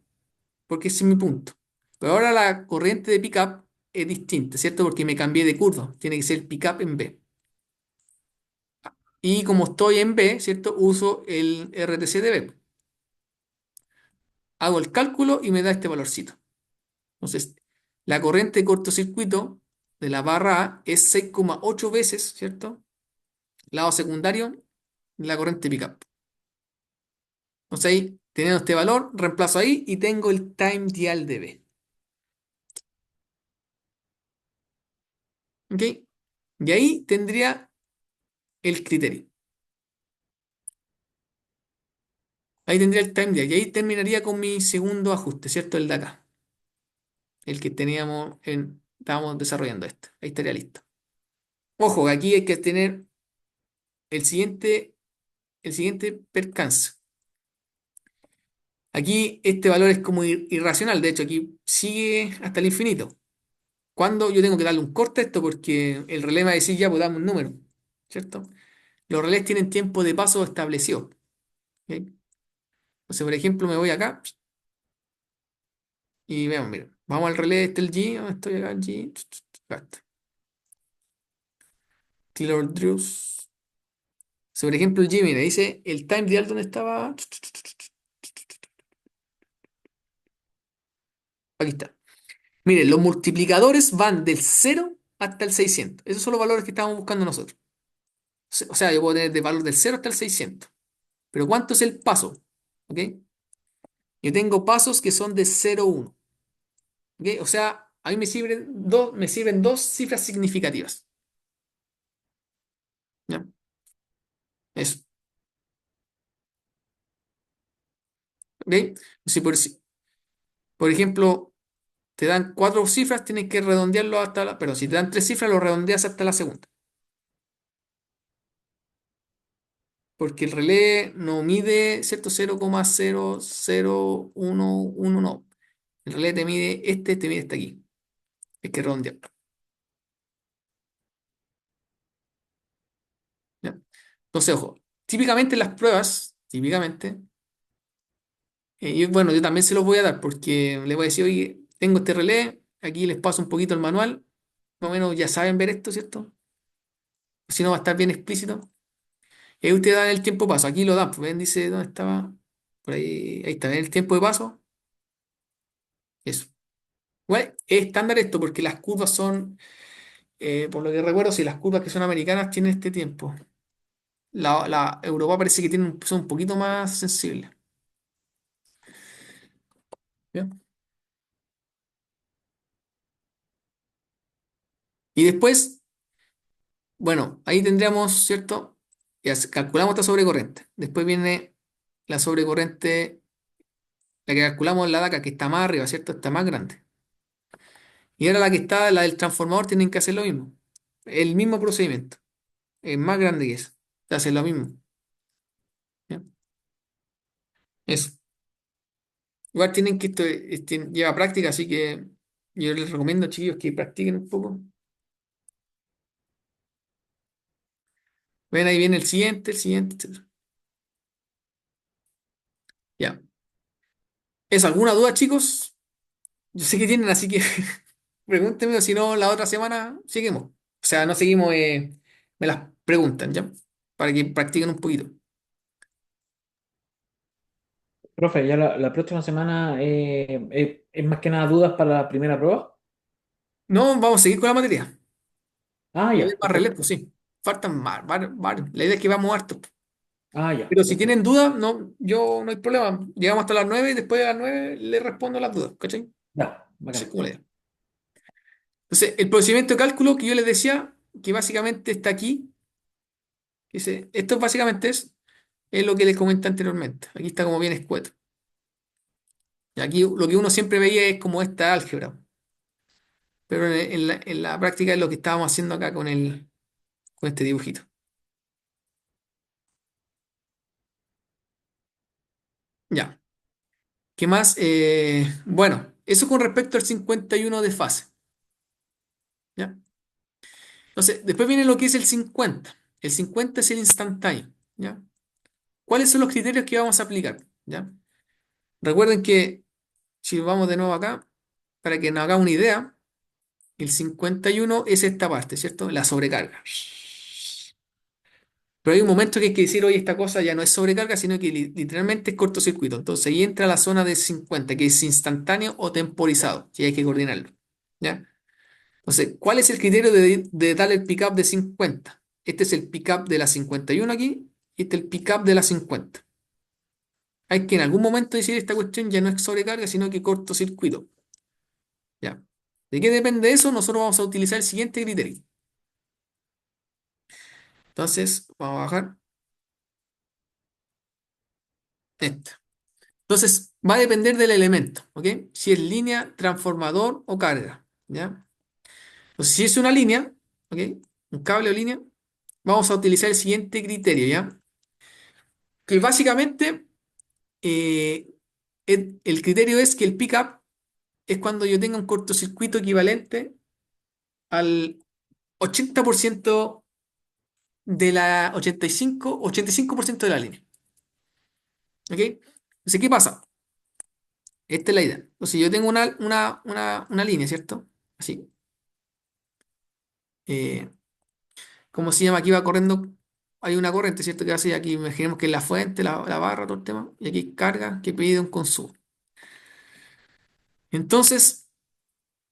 porque ese es mi punto. Pero ahora la corriente de pickup es distinta, ¿cierto? Porque me cambié de curva. Tiene que ser pickup en B. Y como estoy en B, ¿cierto? Uso el RTC de B. Hago el cálculo y me da este valorcito. Entonces, la corriente de cortocircuito de la barra A es 6,8 veces, ¿cierto? Lado secundario, la corriente pickup. Entonces ahí, teniendo este valor, reemplazo ahí y tengo el time dial de B. ¿Ok? Y ahí tendría el criterio. Ahí tendría el time dial. Y ahí terminaría con mi segundo ajuste, ¿cierto? El de acá. El que estábamos desarrollando este. Ahí estaría listo. Ojo, aquí hay que tener el siguiente percance. Aquí este valor es como irracional. De hecho, aquí sigue hasta el infinito. Cuando yo tengo que darle un corte a esto porque el relé me va a decir ya, pues dame un número, ¿cierto? Los relés tienen tiempo de paso establecido. ¿Ok? Entonces, por ejemplo, me voy acá y veamos, mira, vamos al relé, este es el G, estoy acá, el G, acá está. Taylor Drews. Por ejemplo, el G, mira, dice el time dial donde estaba. Aquí está. Miren, los multiplicadores van del 0 hasta el 600. Esos son los valores que estamos buscando nosotros. O sea, yo puedo tener de valor del 0 hasta el 600. Pero ¿cuánto es el paso? ¿Ok? Yo tengo pasos que son de 0 a 1. ¿Ok? O sea, a mí me sirven dos cifras significativas. ¿Ya? Eso. ¿Ok? Si por ejemplo te dan cuatro cifras, tienes que redondearlo hasta la. Pero si te dan tres cifras, lo redondeas hasta la segunda. Porque el relé no mide, ¿cierto? 0,0011, no. El relé te mide hasta aquí. Hay que redondearlo. ¿Ya? Entonces, ojo, típicamente en las pruebas, y bueno, yo también se los voy a dar porque les voy a decir, oye, tengo este relé, aquí les paso un poquito el manual, más o menos ya saben ver esto, ¿cierto? Si no va a estar bien explícito. Y ahí ustedes dan el tiempo de paso, aquí lo dan, pues ven, dice, ¿dónde estaba? Por ahí está, ven el tiempo de paso, eso. Igual es estándar esto porque las curvas son, por lo que recuerdo, si las curvas que son americanas tienen este tiempo. La Europa parece que son un poquito más sensibles. ¿Ya? Y después, bueno, ahí tendríamos, ¿cierto? Ya calculamos esta sobrecorriente. Después viene la sobrecorriente, la que calculamos en la DACA, que está más arriba, ¿cierto? Está más grande. Y ahora la que está, la del transformador, tienen que hacer lo mismo. El mismo procedimiento. Es más grande que eso. Se hace lo mismo. ¿Ya? Eso. Igual tienen que esto lleva práctica, así que yo les recomiendo, chiquillos, que practiquen un poco. Ven, ahí viene el siguiente, etcétera. Ya. ¿Es alguna duda, chicos? Yo sé que tienen, así que pregúntenme, o si no, la otra semana seguimos. O sea, no seguimos, me las preguntan, ¿ya? Para que practiquen un poquito. Profe, ya la próxima semana es más que nada dudas para la primera prueba. No, vamos a seguir con la materia. Ah, Todavía ya, más relevo, perfecto. pues sí. Faltan más, varios. La idea es que vamos harto. Ah, ya, Pero si tienen perfecto. dudas, no, yo no hay problema. Llegamos hasta las 9 y después de las 9 les respondo las dudas, ¿cachai? Ya, Así es bacán. como la idea. Entonces, el procedimiento de cálculo que yo les decía, que básicamente está aquí, dice, esto básicamente es lo que les comenté anteriormente. Aquí está como bien escueto. Y aquí lo que uno siempre veía es como esta álgebra, pero en la práctica es lo que estábamos haciendo acá con este dibujito. Ya. ¿Qué más? Bueno, eso con respecto al 51 de fase. ¿Ya? Entonces, después viene lo que es el 50. El 50 es el instantáneo. ¿Ya? ¿Cuáles son los criterios que vamos a aplicar? ¿Ya? Recuerden que, si vamos de nuevo acá, para que nos haga una idea, el 51 es esta parte, ¿cierto? La sobrecarga. Pero hay un momento que hay que decir, oye, esta cosa ya no es sobrecarga, sino que literalmente es cortocircuito. Entonces ahí entra la zona de 50, que es instantáneo o temporizado, y hay que coordinarlo. ¿Ya? Entonces, ¿cuál es el criterio de darle el pickup de 50? Este es el pickup de la 51 aquí, y este es el pickup de la 50. Hay que en algún momento decir esta cuestión ya no es sobrecarga, sino que cortocircuito. ¿Ya? ¿De qué depende eso? Nosotros vamos a utilizar el siguiente criterio. Entonces, vamos a bajar esto. Entonces, va a depender del elemento, ¿ok? Si es línea, transformador o carga, ¿ya? Entonces, si es una línea, ¿ok? Un cable o línea, vamos a utilizar el siguiente criterio, ¿ya? Que básicamente el criterio es que el pickup es cuando yo tenga un cortocircuito equivalente al 80% de la 85% de la línea, ¿ok? Entonces, ¿qué pasa? Esta es la idea. Entonces, yo tengo una línea, ¿cierto? Así. Eh, ¿Cómo se llama? Aquí va corriendo, hay una corriente, ¿cierto? Que hace aquí, imaginemos que es la fuente, la barra, todo el tema, y aquí hay carga que pide un consumo. Entonces,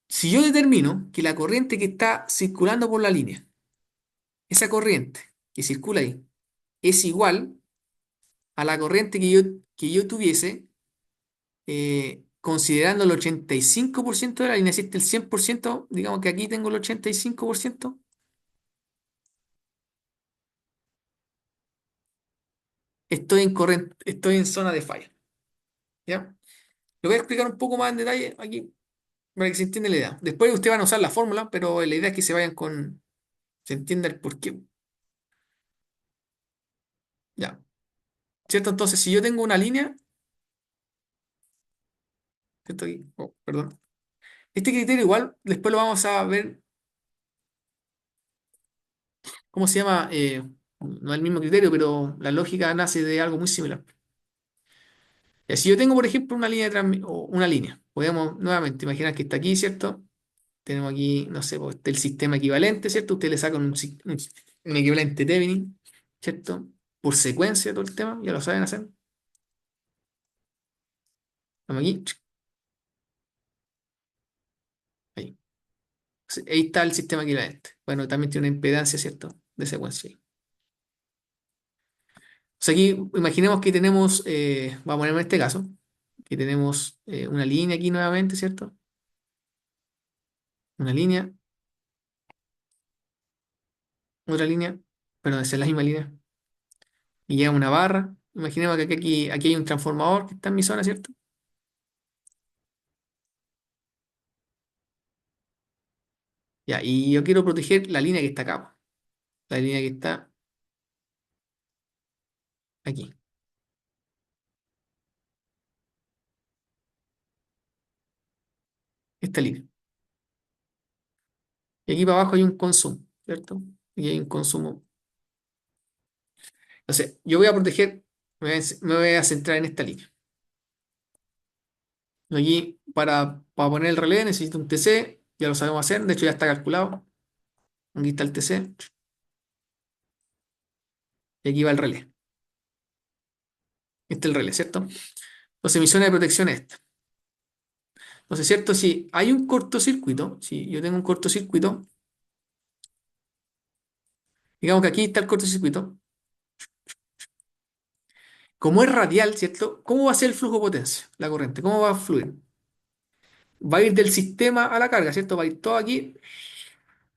si yo determino que la corriente que está circulando por la línea, esa corriente que circula ahí, es igual a la corriente que yo tuviese, considerando el 85% de la línea, existe el 100%, digamos que aquí tengo el 85%, estoy en zona de falla, ¿ya? Lo voy a explicar un poco más en detalle aquí para que se entienda la idea. Después ustedes van a usar la fórmula, pero la idea es que se vayan se entienda el porqué. Ya, ¿cierto? Entonces, si yo tengo una línea, ¿cierto? Oh, perdón. Este criterio igual, después lo vamos a ver, ¿cómo se llama? No es el mismo criterio, pero la lógica nace de algo muy similar. Ya, si yo tengo, por ejemplo, una línea de o una línea, podemos nuevamente imaginar que está aquí, ¿cierto? Tenemos aquí, no sé, pues, el sistema equivalente, ¿cierto? Usted le sacan un equivalente Thevenin, ¿cierto? Por secuencia todo el tema, ya lo saben hacer. Vamos aquí, ahí. Sí, ahí está el sistema equivalente. Bueno, también tiene una impedancia, ¿cierto? De secuencia. O sea, aquí imaginemos que tenemos, vamos a poner en este caso, que tenemos una línea aquí nuevamente, ¿cierto? Una línea, otra línea, pero esa es la misma línea. Y llega una barra. Imaginemos que aquí hay un transformador que está en mi zona, ¿cierto? Ya, y yo quiero proteger la línea que está acá, po. La línea que está aquí, esta línea. Y aquí para abajo hay un consumo, ¿cierto? Y hay un consumo. Entonces, yo voy a proteger, me voy a centrar en esta línea. Aquí, para poner el relé, necesito un TC, ya lo sabemos hacer, de hecho ya está calculado. Aquí está el TC, y aquí va el relé. Este es el relé, ¿cierto? Entonces, mi zona de protección es esta. Entonces, ¿cierto? Si hay un cortocircuito, si yo tengo un cortocircuito, digamos que aquí está el cortocircuito, como es radial, ¿cierto? ¿Cómo va a ser el flujo de potencia, la corriente? ¿Cómo va a fluir? Va a ir del sistema a la carga, ¿cierto? Va a ir todo aquí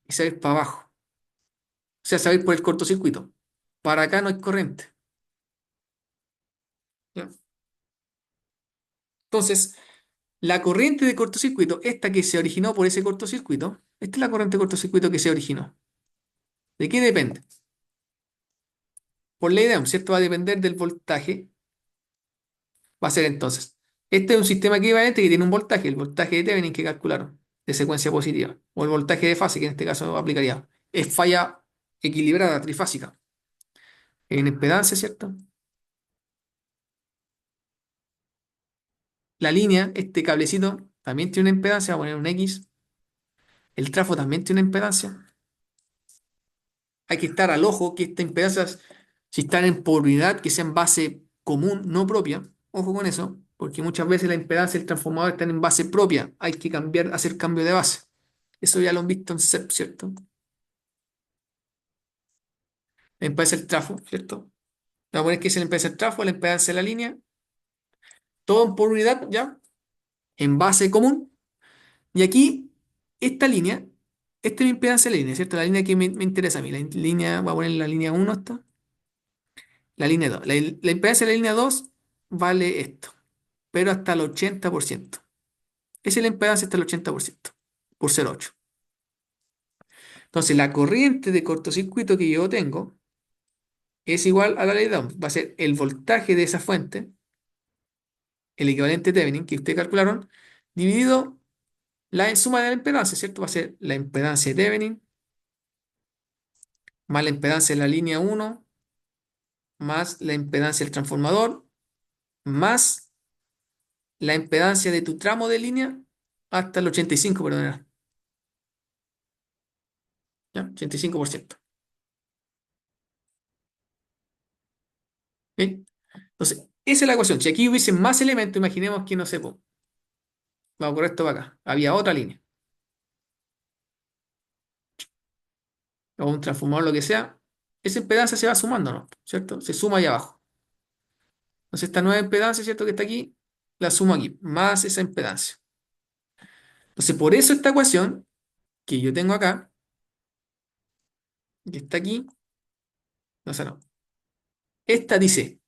y se va a ir para abajo. O sea, se va a ir por el cortocircuito. Para acá no hay corriente. ¿Ya? Entonces, la corriente de cortocircuito, esta que se originó por ese cortocircuito, esta es la corriente de cortocircuito que se originó. ¿De qué depende? Por ley de Ohm, ¿cierto? Va a depender del voltaje. Va a ser entonces. Este es un sistema equivalente que tiene un voltaje, el voltaje de Thevenin que calcularon, de secuencia positiva, o el voltaje de fase, que en este caso aplicaría. Es falla equilibrada, trifásica. En impedancia, ¿cierto? La línea, este cablecito, también tiene una impedancia, voy a poner un X. El trafo también tiene una impedancia. Hay que estar al ojo que estas impedancias, si están en polaridad, que sean base común, no propia. Ojo con eso, porque muchas veces la impedancia del transformador está en base propia. Hay que cambiar, hacer cambio de base. Eso ya lo han visto en CEP, ¿cierto? La impedancia del trafo, ¿cierto? Vamos a poner que es la impedancia del trafo, la impedancia de la línea, todo en polaridad, ¿ya? En base común. Y aquí, esta línea, esta es mi impedancia de la línea, ¿cierto? La línea que me interesa a mí. La línea, voy a poner la línea uno esta. La línea 2. La impedancia de la línea 2 vale esto, pero hasta el 80%. Esa es la impedancia hasta el 80%, por 0,8. Entonces, la corriente de cortocircuito que yo tengo es igual a la ley de Ohm. Va a ser el voltaje de esa fuente, el equivalente Thevenin que ustedes calcularon, dividido la suma de la impedancia, ¿cierto? Va a ser la impedancia de Thevenin más la impedancia de la línea uno más la impedancia del transformador más la impedancia de tu tramo de línea hasta el 85, perdón. ¿Ya? 85%. ¿Ok? Entonces, esa es la ecuación. Si aquí hubiese más elementos, imaginemos que no sé, po, vamos por esto para acá. Había otra línea, o un transformador, lo que sea. Esa impedancia se va sumando, ¿no? ¿Cierto? Se suma ahí abajo. Entonces, esta nueva impedancia, ¿cierto? Que está aquí, la sumo aquí, más esa impedancia. Entonces, por eso esta ecuación que yo tengo acá, que está aquí, no sé, no. Esta dice,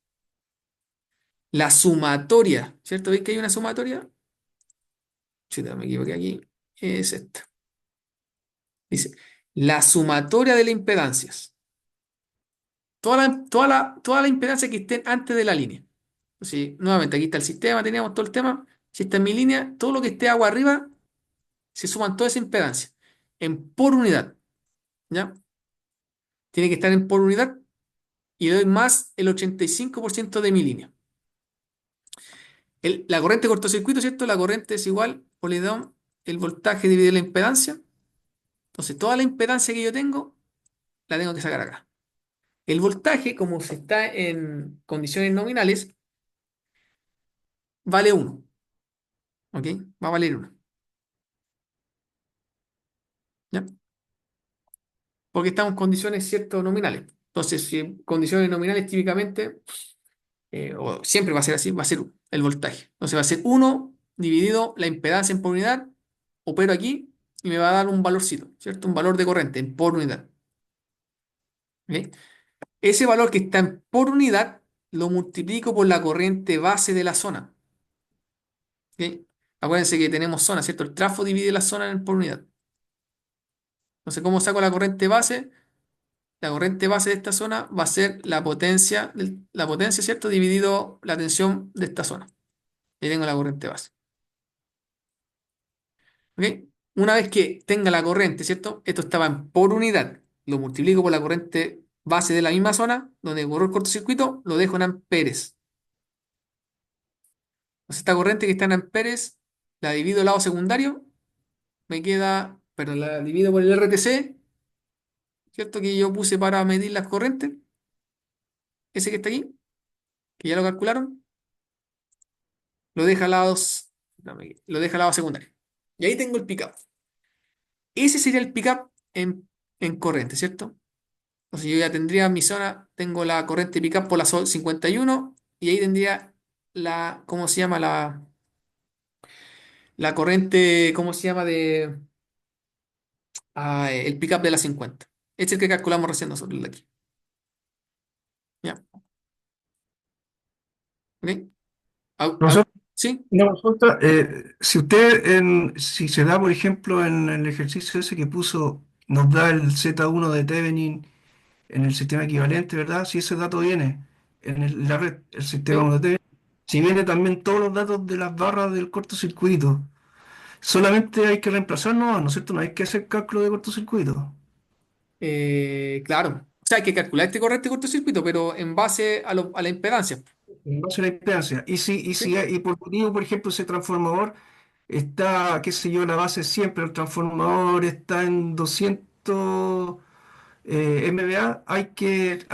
la sumatoria, ¿cierto? ¿Veis que hay una sumatoria? Chuta, me equivoqué aquí. Es esta. Dice, la sumatoria de las impedancias. Toda la impedancia que estén antes de la línea. Entonces, nuevamente, aquí está el sistema, teníamos todo el tema. Si está en mi línea, todo lo que esté agua arriba, se suman toda esa impedancia. En por unidad. ¿Ya? Tiene que estar en por unidad y le doy más el 85% de mi línea. La corriente de cortocircuito, ¿cierto? La corriente es igual, o le doy el voltaje dividido la impedancia. Entonces, toda la impedancia que yo tengo, la tengo que sacar acá. El voltaje, como se está en condiciones nominales, vale 1. ¿Ok? Va a valer 1. ¿Ya? Porque estamos en condiciones, ¿cierto? Nominales. Entonces, si en condiciones nominales, típicamente, o siempre va a ser así, va a ser el voltaje. Entonces va a ser uno dividido la impedancia en por unidad, opero aquí y me va a dar un valorcito, ¿cierto? Un valor de corriente en por unidad. ¿Ok? Ese valor que está en por unidad lo multiplico por la corriente base de la zona. ¿Ok? Acuérdense que tenemos zona, ¿cierto? El trafo divide la zona en por unidad. Entonces, ¿cómo saco la corriente base? La corriente base de esta zona va a ser la potencia, ¿cierto? Dividido la tensión de esta zona. Ahí tengo la corriente base. ¿Ok? Una vez que tenga la corriente, ¿cierto? Esto estaba en por unidad. Lo multiplico por la corriente base de la misma zona donde ocurrió el cortocircuito, lo dejo en amperes. Entonces, esta corriente que está en amperes, la divido al lado secundario, me queda, pero la divido por el RTC, ¿cierto? Que yo puse para medir las corrientes, ese que está aquí, que ya lo calcularon, lo deja al lado, lo deja al lado secundario. Y ahí tengo el pickup. Ese sería el pickup en corriente, ¿cierto? Entonces yo ya tendría mi zona, tengo la corriente pickup por la SOL 51 y ahí tendría la, ¿cómo se llama? La corriente, ¿cómo se llama? El pickup de la 50. Este es el que calculamos recién nosotros de aquí. ¿Ya? ¿Ok? Profesor, ¿Sí? una consulta. Si si se da, por ejemplo, en el ejercicio ese que puso, nos da el Z1 de Thevenin en el sistema equivalente, ¿verdad? Si ese dato viene en la red, el sistema ¿Sí? 1 de Thevenin, si viene también todos los datos de las barras del cortocircuito, solamente hay que reemplazarnos, ¿no es cierto? No hay que hacer cálculo de cortocircuito. Claro. O sea, hay que calcular este corriente cortocircuito, pero en base a la impedancia. En base a la impedancia. ¿Sí? Y por motivo, por ejemplo, ese transformador está, qué sé yo, la base siempre, el transformador está en 200 MVA, hay que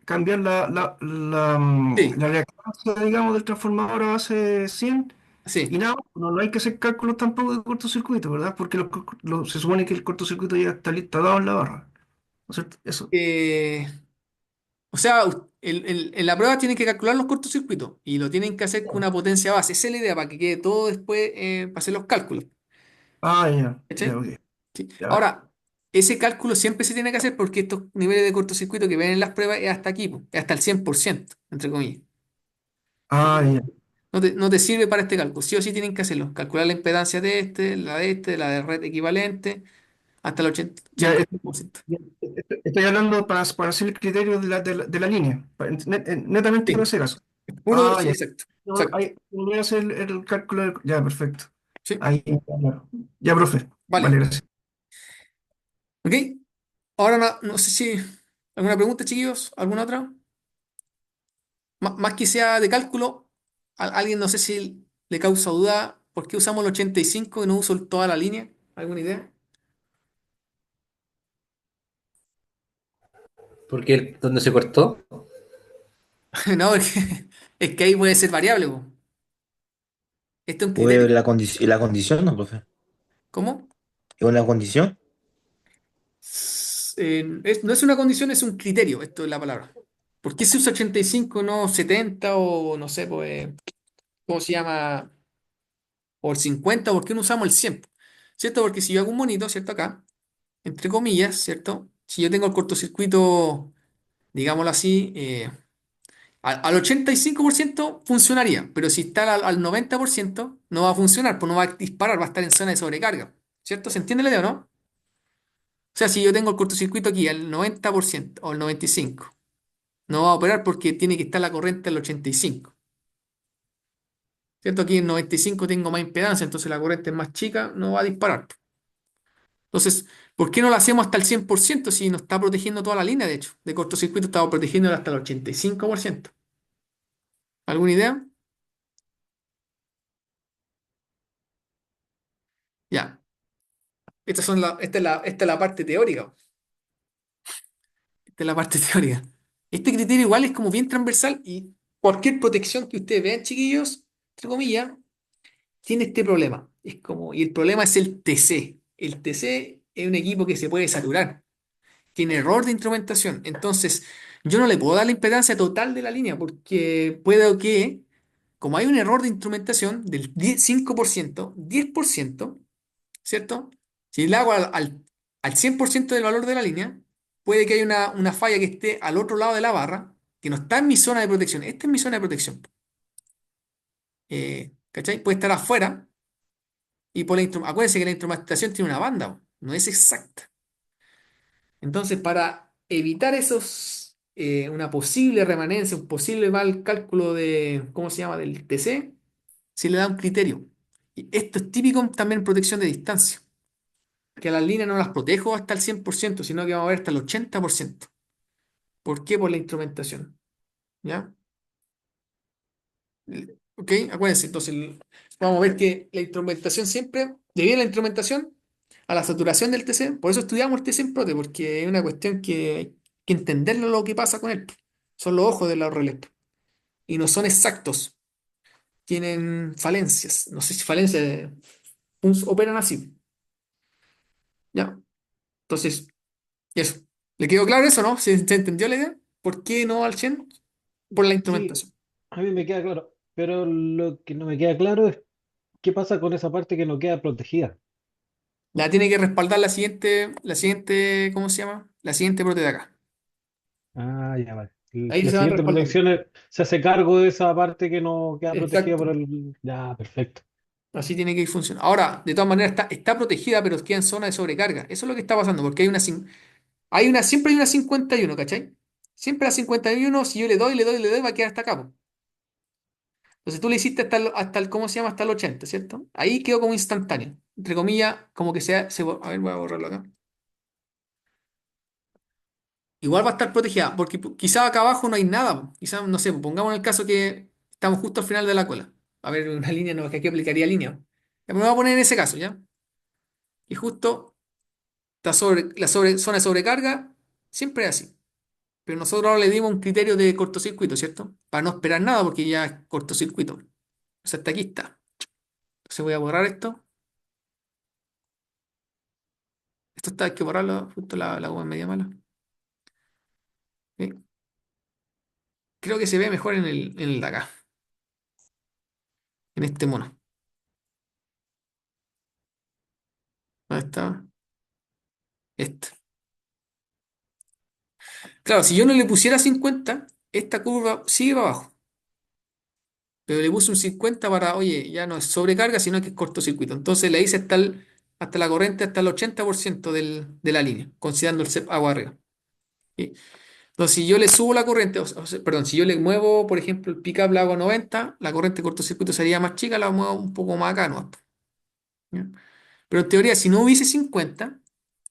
cambiar Sí, la reactancia, digamos, del transformador a base 100 y sí. nada, no hay que hacer cálculos tampoco de cortocircuito, ¿verdad? Porque se supone que el cortocircuito ya está dado en la barra, ¿no es cierto? Eso. Eh, o sea, en la prueba tienen que calcular los cortocircuitos y lo tienen que hacer con una potencia base. Esa es la idea para que quede todo después para hacer los cálculos. Ah, ya, ya, ¿Cachai? ok. Sí. Ya. Ahora, ese cálculo siempre se tiene que hacer porque estos niveles de cortocircuito que ven en las pruebas es hasta aquí, po, es hasta el 100% entre comillas. Ah, ya. No te sirve para este cálculo. Sí o sí tienen que hacerlo. Calcular la impedancia de este, la de red equivalente, hasta el Ya, 85%. ya, estoy hablando para hacer el criterio de la línea, netamente para Sí, ese caso. uno de los, Ah, sí, ya. exacto. Exacto. Ahí voy a hacer el cálculo. Ya, perfecto. Sí, Ahí, claro. Ya, profe. Vale, vale. gracias. ¿Ok? Ahora no sé si. ¿Alguna pregunta, chiquillos? ¿Alguna otra? Más que sea de cálculo, alguien no sé si le causa duda por qué usamos el 85 y no uso toda la línea. ¿Alguna idea? Porque donde se cortó, No, es que ahí puede ser variable, po. Este es un Pues criterio. la condición, ¿no, profe? ¿Cómo? ¿Es una condición? No es una condición, es un criterio, esto es la palabra. ¿Por qué se usa 85 y no 70 o no sé, pues, ¿cómo se llama? O el 50, ¿por qué no usamos el 100? ¿Cierto? Porque si yo hago un monito, ¿cierto? Acá, entre comillas, ¿cierto? Si yo tengo el cortocircuito, digámoslo así, al 85% funcionaría, pero si está al 90% no va a funcionar, pues no va a disparar, va a estar en zona de sobrecarga, ¿cierto? ¿Se entiende la idea o no? O sea, si yo tengo el cortocircuito aquí al 90% o al 95%, no va a operar porque tiene que estar la corriente al 85%. ¿Cierto? Aquí en 95 tengo más impedancia, entonces la corriente es más chica, no va a disparar. Entonces, ¿por qué no lo hacemos hasta el 100% si nos está protegiendo toda la línea, de hecho? De cortocircuito estamos protegiendo hasta el 85%. ¿Alguna idea? Ya. Esta es la parte teórica. Esta es la parte teórica. Este criterio igual es como bien transversal y cualquier protección que ustedes vean, chiquillos, entre comillas, tiene este problema. Y el problema es el TC. El TC es un equipo que se puede saturar. Tiene error de instrumentación. Entonces, Yo no le puedo dar la impedancia total de la línea porque puedo que, como hay un error de instrumentación del 5%, 10%, ¿cierto? Si le hago al 100% del valor de la línea, puede que haya una falla que esté al otro lado de la barra, que no está en mi zona de protección. Esta es mi zona de protección. ¿Cachai? Puede estar afuera y acuérdense que la instrumentación tiene una banda, no es exacta. Entonces, para evitar una posible remanencia, un posible mal cálculo de, ¿cómo se llama?, del TC, se le da un criterio. Y esto es típico también en protección de distancia, que a las líneas no las protejo hasta el 100%, sino que vamos a ver hasta el 80%. ¿Por qué? Por la instrumentación. ¿Ya? ¿Ok? Acuérdense, entonces vamos a ver que la instrumentación siempre, debido a la instrumentación, a la saturación del TC, por eso estudiamos el TC en prote, porque es una cuestión que hay que entender lo que pasa con él. Son los ojos de los relés y no son exactos, tienen falencias. No sé si falencias operan así. ¿Ya? Entonces, eso. ¿Le quedó claro eso, no? ¿Se entendió la idea? ¿Por qué no al 100? Por la Sí, instrumentación. a mí me queda claro, pero lo que no me queda claro es qué pasa con esa parte que no queda protegida. La tiene que respaldar ¿cómo se llama? La siguiente prote de acá. Ah, ya vale. Ahí La se van siguiente respaldando. protección se hace cargo de esa parte que no queda protegida Exacto. por el... Ya, perfecto. Así tiene que ir funcionando. Ahora, de todas maneras, está protegida, pero queda en zona de sobrecarga. Eso es lo que está pasando, porque siempre hay una 51, ¿cachai? Siempre la 51, si yo le doy, le doy, le doy, va a quedar hasta acá, po. Entonces tú le hiciste ¿cómo se llama? Hasta el 80, ¿cierto? Ahí quedó como instantáneo. Entre comillas, como que a ver, voy a borrarlo acá. Igual va a estar protegida, porque quizás acá abajo no hay nada. Quizás, no sé, pongamos el caso que estamos justo al final de la cola. A ver, una línea, no, es que aquí aplicaría línea. Ya, pero me voy a poner en ese caso, ¿ya? Y justo zona de sobrecarga, siempre es así. Pero nosotros ahora le dimos un criterio de cortocircuito, ¿cierto? Para no esperar nada, porque ya es cortocircuito. O sea, hasta aquí está. Entonces voy a borrar esto. Esto está, hay que borrarlo, justo la goma es media mala. ¿Sí? Creo que se ve mejor en el de acá, en este mono. ¿Dónde está? Este. Claro, si yo no le pusiera 50, esta curva sigue para abajo. Pero le puse un 50 para, oye, ya no es sobrecarga, sino que es cortocircuito. Entonces le hice hasta la corriente, hasta el 80% de la línea, considerando el CEP agua arriba. ¿Sí? Entonces, si yo le subo la corriente, perdón, si yo le muevo, por ejemplo, el pickup la hago a 90, la corriente de cortocircuito sería más chica, la muevo un poco más acá, ¿no? ¿Ya? Pero en teoría, si no hubiese 50,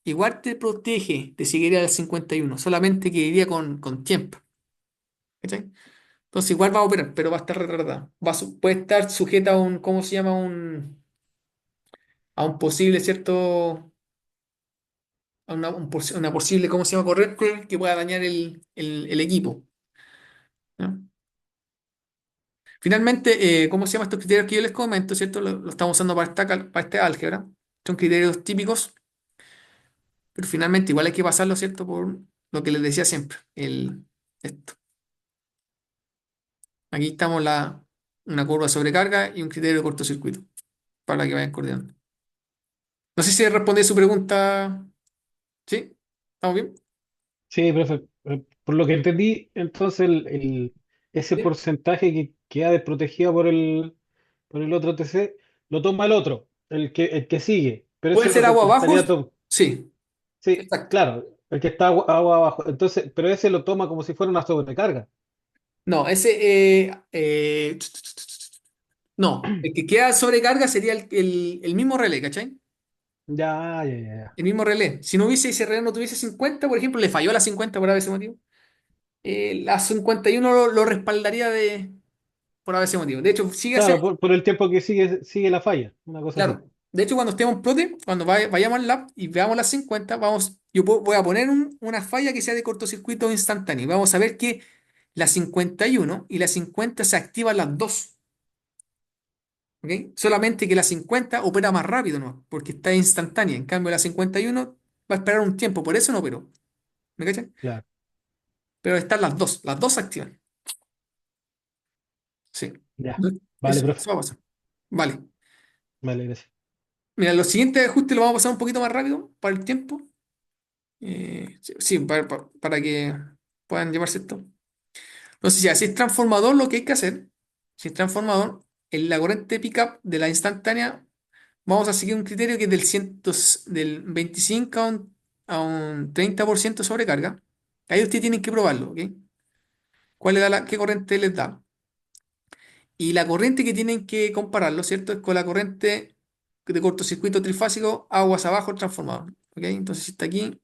igual te protege, te seguiría al 51, solamente que iría con tiempo. ¿Cachai? Entonces igual va a operar, pero va a estar retardada. Puede estar sujeta ¿cómo se llama? A un posible, ¿cierto? Una posible, ¿cómo se llama? Corrector que pueda dañar el equipo. ¿No? Finalmente, ¿cómo se llama estos criterios que yo les comento, ¿cierto? Lo estamos usando para este álgebra. Son criterios típicos, pero finalmente igual hay que pasarlo, ¿cierto? Por lo que les decía siempre, esto. Aquí estamos una curva de sobrecarga y un criterio de cortocircuito, para que vayan coordinando. No sé si respondí su pregunta. ¿Sí? ¿Estamos bien? Sí, profe. Por lo que entendí, entonces ese ¿Sí? porcentaje que queda desprotegido por el otro TC, lo toma el otro, el que sigue. Pero ¿Puede ese ser lo, agua lo abajo? estaría todo. Sí, Sí, exacto. claro, el que está agua abajo. Entonces, pero ese lo toma como si fuera una sobrecarga. No, no, el que queda sobrecarga sería el mismo relé, ¿cachai? Ya, ya, ya, ya. El mismo relé. Si no hubiese ese relé, no tuviese 50, por ejemplo, le falló la 50 por ese motivo. La 51 lo respaldaría por ese motivo. De hecho, Claro, por el tiempo que sigue la falla, una cosa así. claro. De hecho, cuando estemos en prote, cuando vayamos al lab y veamos las 50, voy a poner una falla que sea de cortocircuito instantáneo. Vamos a ver que la 51 y la 50 se activan las dos. ¿Ok? Solamente que la 50 opera más rápido, ¿no? Porque está instantánea. En cambio, la 51 va a esperar un tiempo, por eso no operó. ¿Me cachan? Claro. pero están las dos se activan. Sí. Ya. Vale, Eso profe. va a pasar. Vale. Vale, gracias. Mira, los siguientes ajustes los vamos a pasar un poquito más rápido para el tiempo. Sí, para que puedan llevarse esto. Entonces, ya, si es transformador, lo que hay que hacer, si es transformador, en la corriente pickup de la instantánea, vamos a seguir un criterio que es del 25 a un 30% sobrecarga. Ahí ustedes tienen que probarlo, ¿ok? ¿Qué corriente les da? Y la corriente que tienen que compararlo, ¿cierto? Es con la corriente de cortocircuito trifásico, aguas abajo, transformador. ¿Ok? Entonces, si está aquí,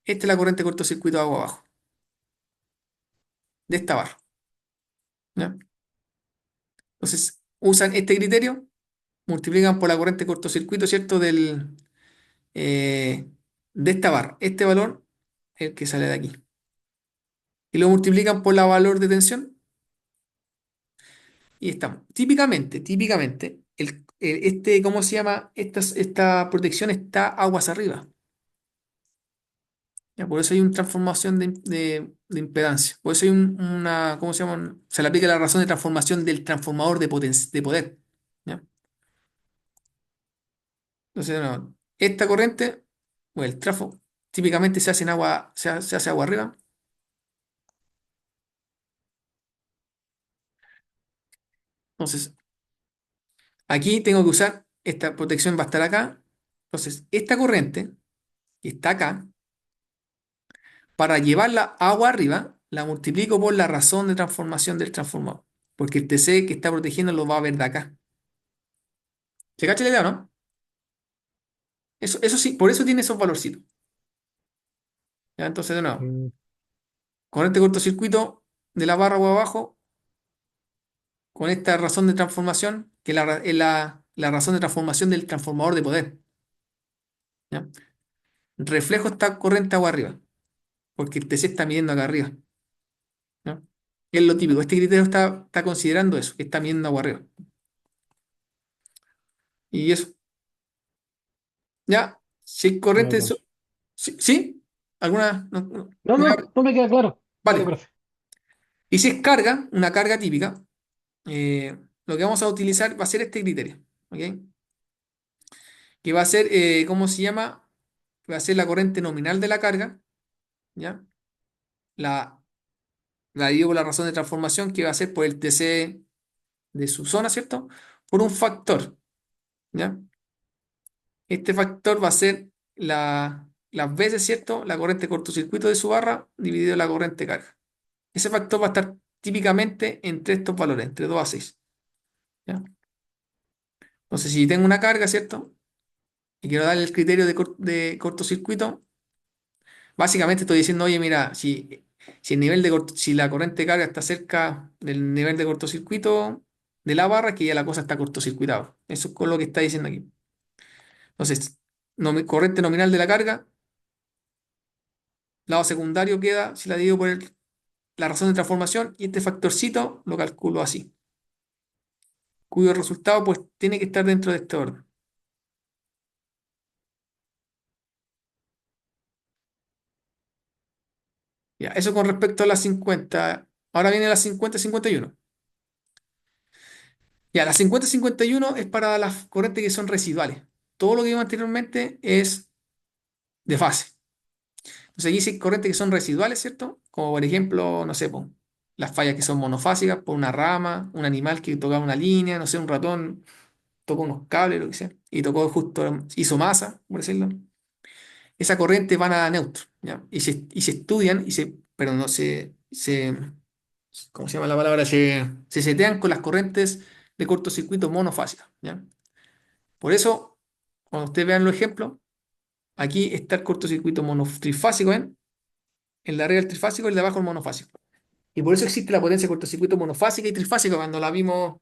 esta es la corriente de cortocircuito agua abajo, de esta barra. ¿Ya? Entonces, usan este criterio, multiplican por la corriente de cortocircuito, ¿cierto? Eh, de esta barra. Este valor es el que sale de aquí. Y lo multiplican por la valor de tensión y estamos. Típicamente, ¿cómo se llama? Esta protección está aguas arriba. ¿Ya? Por eso hay una transformación de impedancia. Por eso hay ¿cómo se llama? Se le aplica la razón de transformación del transformador de poder. ¿Ya? Entonces, no, esta corriente, o el trafo, típicamente se hace en agua, se hace agua arriba. Entonces, aquí tengo que usar, esta protección va a estar acá. Entonces, esta corriente, que está acá, para llevarla agua arriba, la multiplico por la razón de transformación del transformador. Porque el TC que está protegiendo lo va a ver de acá. ¿Se cacha la idea, no? Eso sí, por eso tiene esos valorcitos. ¿Ya? Entonces, de nuevo, Mm, corriente de cortocircuito de la barra agua abajo, con esta razón de transformación, que es la razón de transformación del transformador de poder. ¿Ya? Reflejo esta corriente agua arriba, porque el TC está midiendo acá arriba. ¿Ya? Es lo típico. Este criterio está considerando eso, que está midiendo agua arriba. Y eso. Ya, si hay ya, corriente. profe. ¿Sí? ¿Sí? ¿Alguna? No, Ya, no, no me queda claro. Dale, vale. profe. Y si es carga, una carga típica, lo que vamos a utilizar va a ser este criterio. ¿Ok? Que va a ser, ¿cómo se llama? Va a ser la corriente nominal de la carga. ¿Ya? La, la divido por la razón de transformación que va a ser por el TC de su zona, ¿cierto? Por un factor. ¿Ya? Este factor va a ser las veces, ¿cierto? La corriente cortocircuito de su barra dividido la corriente carga. Ese factor va a estar típicamente entre estos valores, entre 2 a 6. ¿Ya? Entonces, si tengo una carga, ¿cierto? Y quiero darle el criterio de cortocircuito, básicamente estoy diciendo, oye, mira, si la corriente de carga está cerca del nivel de cortocircuito de la barra, que ya la cosa está cortocircuitada. Eso es con lo que está diciendo aquí. Entonces, corriente nominal de la carga, lado secundario queda, si la divido por la razón de transformación, y este factorcito lo calculo así, cuyo resultado pues tiene que estar dentro de este orden. Ya, eso con respecto a las 50. Ahora viene las 50-51. Ya, las 50-51 es para las corrientes que son residuales. Todo lo que vimos anteriormente es de fase. Entonces aquí sí hay corrientes que son residuales, ¿cierto? Como por ejemplo, no sé, po, las fallas que son monofásicas por una rama, un animal que tocaba una línea, no sé, un ratón tocó unos cables, lo que sea, y tocó justo, hizo masa, por decirlo. Esa corriente van a neutro, ¿ya? Y se estudian, pero no ¿cómo se llama la palabra? Se setean con las corrientes de cortocircuito monofásicas, ¿ya? Por eso, cuando ustedes vean los ejemplos, aquí está el cortocircuito monotrifásico, ¿ven? El de arriba el trifásico y el de abajo el monofásico. Y por eso existe la potencia de cortocircuito monofásica y trifásica cuando la vimos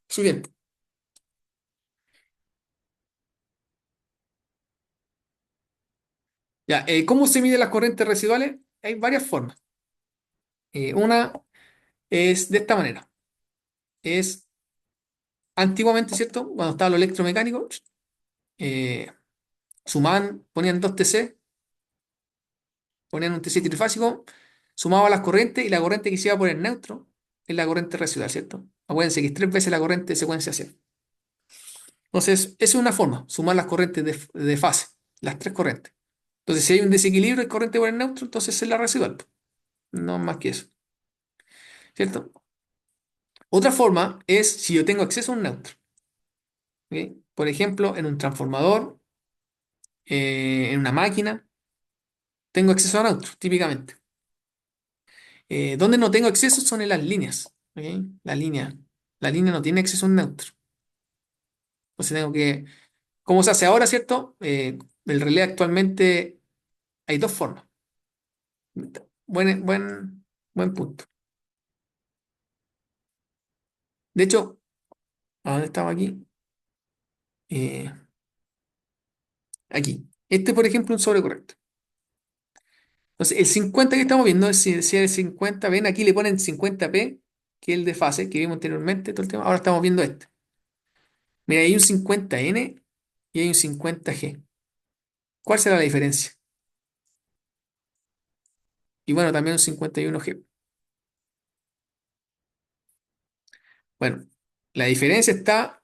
subiendo. Ya, ¿cómo se miden las corrientes residuales? Hay varias formas. Una es de esta manera. Es antiguamente, ¿cierto? Cuando estaba lo electromecánico, eh, sumaban, ponían 2 TC Ponían un TC trifásico, sumaba las corrientes y la corriente que se iba por el neutro es la corriente residual, ¿cierto? Acuérdense que es 3 veces la corriente de secuencia cero. Entonces, esa es una forma, sumar las corrientes de fase, las tres corrientes. Entonces, si hay un desequilibrio de corriente por el neutro, entonces es la residual. No más que eso, ¿cierto? Otra forma es si yo tengo acceso a un neutro. ¿Ok? Por ejemplo, en un transformador, en una máquina, tengo acceso a neutros, típicamente. Donde no tengo acceso son en las líneas. ¿Ok? La línea. La línea no tiene acceso a un neutro. Entonces tengo que. ¿Cómo se hace ahora, cierto? El relé actualmente hay dos formas. Buen punto. De hecho, ¿a dónde estaba aquí? Eh, Aquí. Este, por ejemplo, es un sobrecorrecto. Entonces, el 50 que estamos viendo, si el 50, ven, aquí le ponen 50p, que es el de fase que vimos anteriormente, todo el tema. Ahora estamos viendo este. Mira, hay un 50n y hay un 50g. ¿Cuál será la diferencia? Y bueno, también un 51g. Bueno, la diferencia está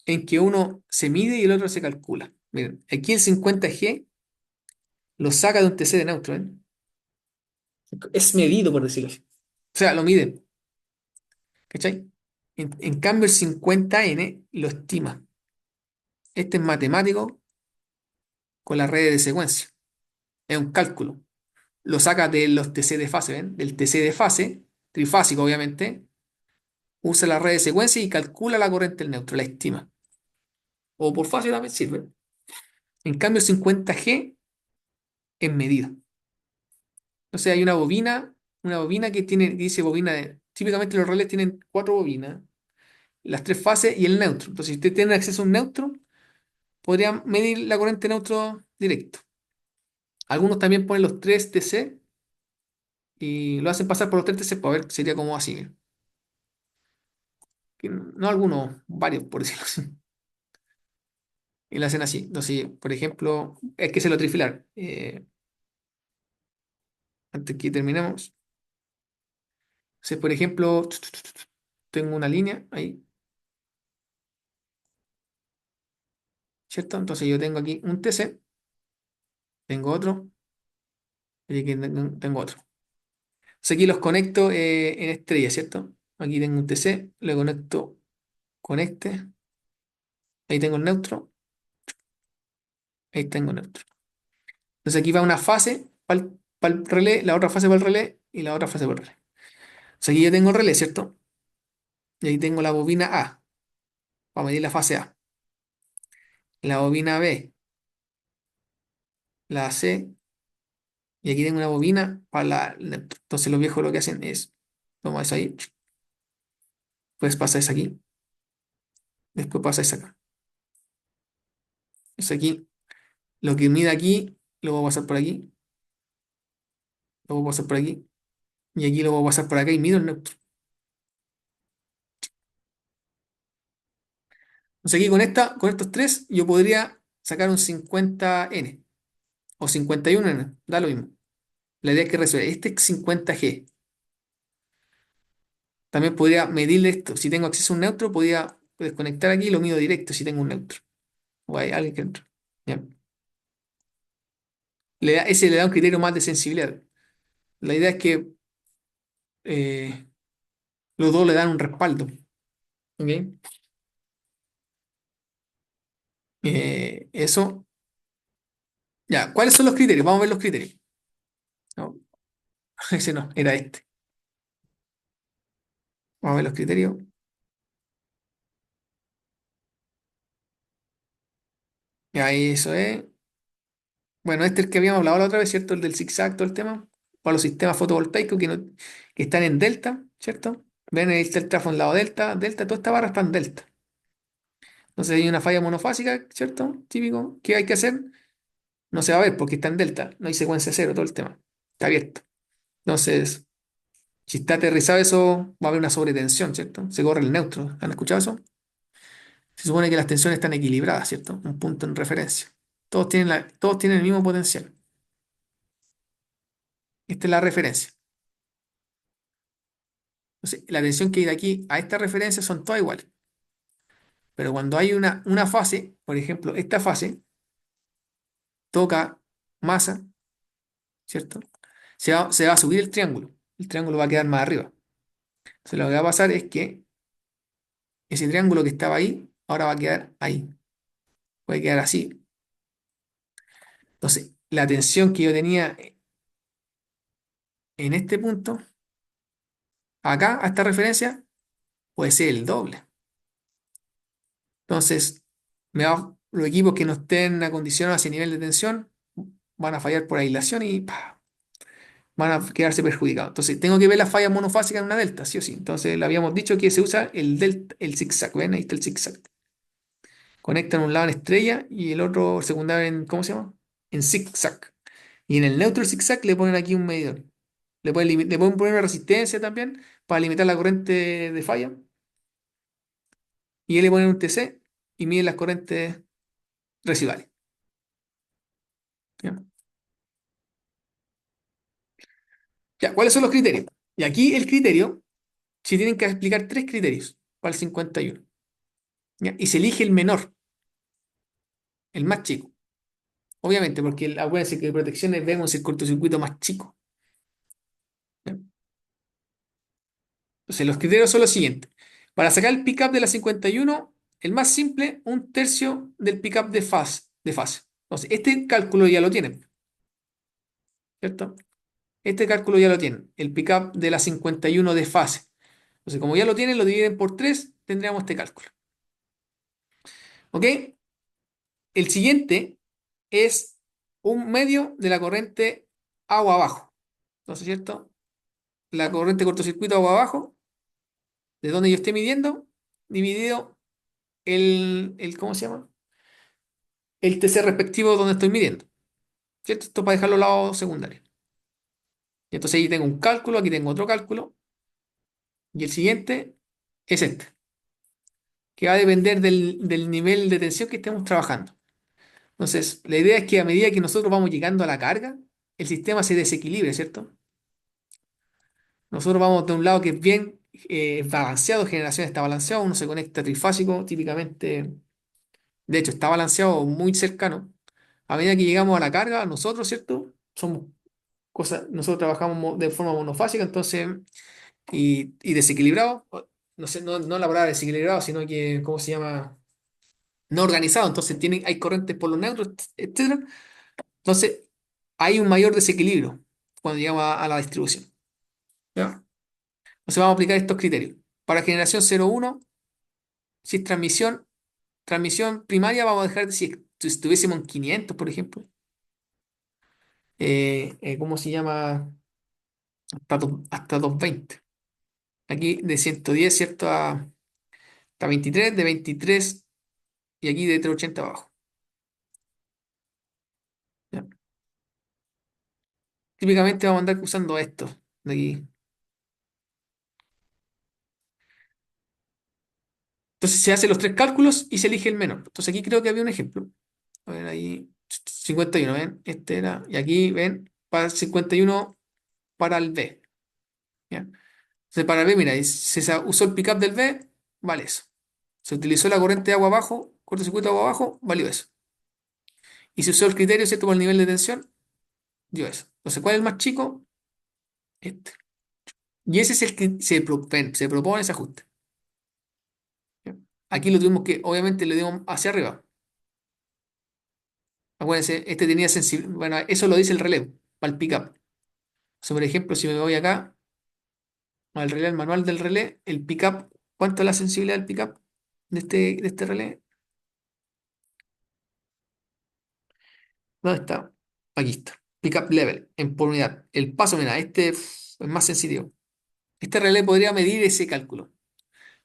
en que uno se mide y el otro se calcula. Miren, aquí el 50g lo saca de un TC de neutro, ¿ven? Es medido, por decirlo así. O sea, lo miden, ¿cachai? En cambio, el 50n lo estima. Este es matemático con las redes de secuencia. Es un cálculo. Lo saca de los TC de fase, ¿ven? Del TC de fase, trifásico, obviamente. Usa la red de secuencia y calcula la corriente del neutro, la estima. O por fase también sirve. En cambio, el 50G es medida. Entonces hay una bobina que tiene, que dice bobina de. Típicamente los relés tienen 4 bobinas, las 3 fases y el neutro. Entonces, si usted tiene acceso a un neutro, podría medir la corriente neutro directo. Algunos también ponen los 3 TC y lo hacen pasar por los 3 TC para ver, sería como así. No algunos, varios, por decirlo así. Y lo hacen así. Entonces, por ejemplo, es que se lo trifilar. Antes que terminemos. Entonces, por ejemplo, tengo una línea ahí, ¿cierto? Entonces yo tengo aquí un TC, tengo otro, y aquí tengo otro. Entonces aquí los conecto en estrella, ¿cierto? Aquí tengo un TC, lo conecto con este, ahí tengo el neutro, ahí tengo el neutro. Entonces aquí va una fase para el relé, la otra fase para el relé y la otra fase para el relé. Entonces aquí yo tengo el relé, ¿cierto? Y ahí tengo la bobina A, para medir la fase A. La bobina B, la C, y aquí tengo una bobina para neutro. Entonces los viejos lo que hacen es, toma eso ahí, pues pasáis aquí, después pasáis acá. Eso aquí, lo que mide aquí, lo voy a pasar por aquí, lo voy a pasar por aquí, y aquí lo voy a pasar por acá y mido el neutro. Entonces aquí con estos tres, yo podría sacar un 50n o 51n, da lo mismo. La idea es que resuelve. Este es 50G. También podría medirle esto. Si tengo acceso a un neutro, podría desconectar aquí y lo mido directo si tengo un neutro. O hay alguien que entra. ¿Ya? Ese le da un criterio más de sensibilidad. La idea es que eh, los dos le dan un respaldo. ¿Ok? Eso. Ya, ¿cuáles son los criterios? Vamos a ver los criterios. No, ese no, era este. Vamos a ver los criterios. Ya, eso es. Bueno, este es el que habíamos hablado la otra vez, ¿cierto? El del zigzag, todo el tema. Para los sistemas fotovoltaicos que están en delta, ¿cierto? Ven, ahí está el trafo en lado delta, delta, toda esta barra está en delta. Entonces hay una falla monofásica, ¿cierto? Típico. ¿Qué hay que hacer? No se va a ver porque está en delta. No hay secuencia cero, todo el tema. Está abierto. Entonces, si está aterrizado eso, va a haber una sobretensión, ¿cierto? Se corre el neutro. ¿Han escuchado eso? Se supone que las tensiones están equilibradas, ¿cierto? Un punto en referencia. Todos tienen el mismo potencial. Esta es la referencia. Entonces, la tensión que hay de aquí a esta referencia son todas iguales. Pero cuando hay una fase, por ejemplo, esta fase toca masa, ¿cierto? Se va a subir el triángulo. El triángulo va a quedar más arriba. Entonces, lo que va a pasar es que ese triángulo que estaba ahí, ahora va a quedar ahí. Puede quedar así. Entonces, la tensión que yo tenía en este punto, acá, a esta referencia, puede ser el doble. Entonces, los equipos que no estén acondicionados a ese nivel de tensión van a fallar por aislación y ¡pah! Van a quedarse perjudicados. Entonces, tengo que ver la falla monofásica en una delta, sí o sí. Entonces, le habíamos dicho que se usa el delta, el zigzag. ¿Ven? Ahí está el zigzag. Conectan un lado en estrella y el otro secundario en, ¿cómo se llama? En zigzag. Y en el neutro zigzag le ponen aquí un medidor. Le pueden poner una resistencia también para limitar la corriente de falla. Y ahí le ponen un TC y miden las corrientes residuales. ¿Ya? Ya, ¿cuáles son los criterios? Y aquí el criterio, si tienen que explicar tres criterios para el 51. ¿Ya? Y se elige el menor, el más chico. Obviamente, porque acuérdense que de protecciones vemos el cortocircuito más chico. ¿Ya? Entonces, los criterios son los siguientes. Para sacar el pickup de la 51, el más simple, un tercio del pickup de fase. Entonces, este cálculo ya lo tienen, ¿cierto? Este cálculo ya lo tienen, el pickup de la 51 de fase. Entonces, como ya lo tienen, lo dividen por 3, tendríamos este cálculo. ¿Ok? El siguiente es un medio de la corriente agua abajo. Entonces, ¿cierto? La corriente cortocircuito agua abajo, de donde yo esté midiendo, dividido ¿cómo se llama? El TC respectivo donde estoy midiendo. ¿Cierto? Esto para dejarlo al lado secundario. Y entonces ahí tengo un cálculo, aquí tengo otro cálculo, y el siguiente es este, que va a depender del nivel de tensión que estemos trabajando. Entonces, la idea es que a medida que nosotros vamos llegando a la carga, el sistema se desequilibre, ¿cierto? Nosotros vamos de un lado que es bien balanceado, generación está balanceado, uno se conecta trifásico, típicamente, de hecho, está balanceado muy cercano. A medida que llegamos a la carga, nosotros, ¿cierto? Nosotros trabajamos de forma monofásica, entonces, y desequilibrado, no sé, no la palabra desequilibrado, sino que, ¿cómo se llama? No organizado, entonces hay corrientes por los neutros, etcétera. Entonces, hay un mayor desequilibrio cuando llegamos a la distribución. ¿Ya? Entonces vamos a aplicar estos criterios. Para generación 0,1, si es transmisión primaria, vamos a dejar, si estuviésemos en 500, por ejemplo, ¿cómo se llama? Hasta 220. Aquí de 110, ¿cierto? Hasta 23, de 23 y aquí de 380 abajo. ¿Ya? Típicamente vamos a andar usando esto de aquí. Entonces se hacen los tres cálculos y se elige el menor. Entonces aquí creo que había un ejemplo. A ver, ahí 51, ¿ven? Este era, y aquí, ¿ven? Para 51 para el B. ¿Ya? Entonces para el B, mira, usó el pickup del B, vale eso. Se utilizó la corriente de agua abajo, cortocircuito de agua abajo, valió eso. Y se usó el criterio, ¿cierto? Por el nivel de tensión, dio eso. Entonces, ¿cuál es el más chico? Este. Y ese es el que se propone ese ajuste. ¿Ya? Aquí lo tuvimos que, obviamente, lo dimos hacia arriba. Acuérdense, este tenía sensibilidad. Bueno, eso lo dice el relevo, para el pickup. O sea, por ejemplo, si me voy acá al relé, al manual del relé, el pickup, ¿cuánto es la sensibilidad del pickup de este relé? ¿Dónde está? Aquí está. Pickup level, en por unidad. El paso, mira, este es más sensitivo. Este relé podría medir ese cálculo.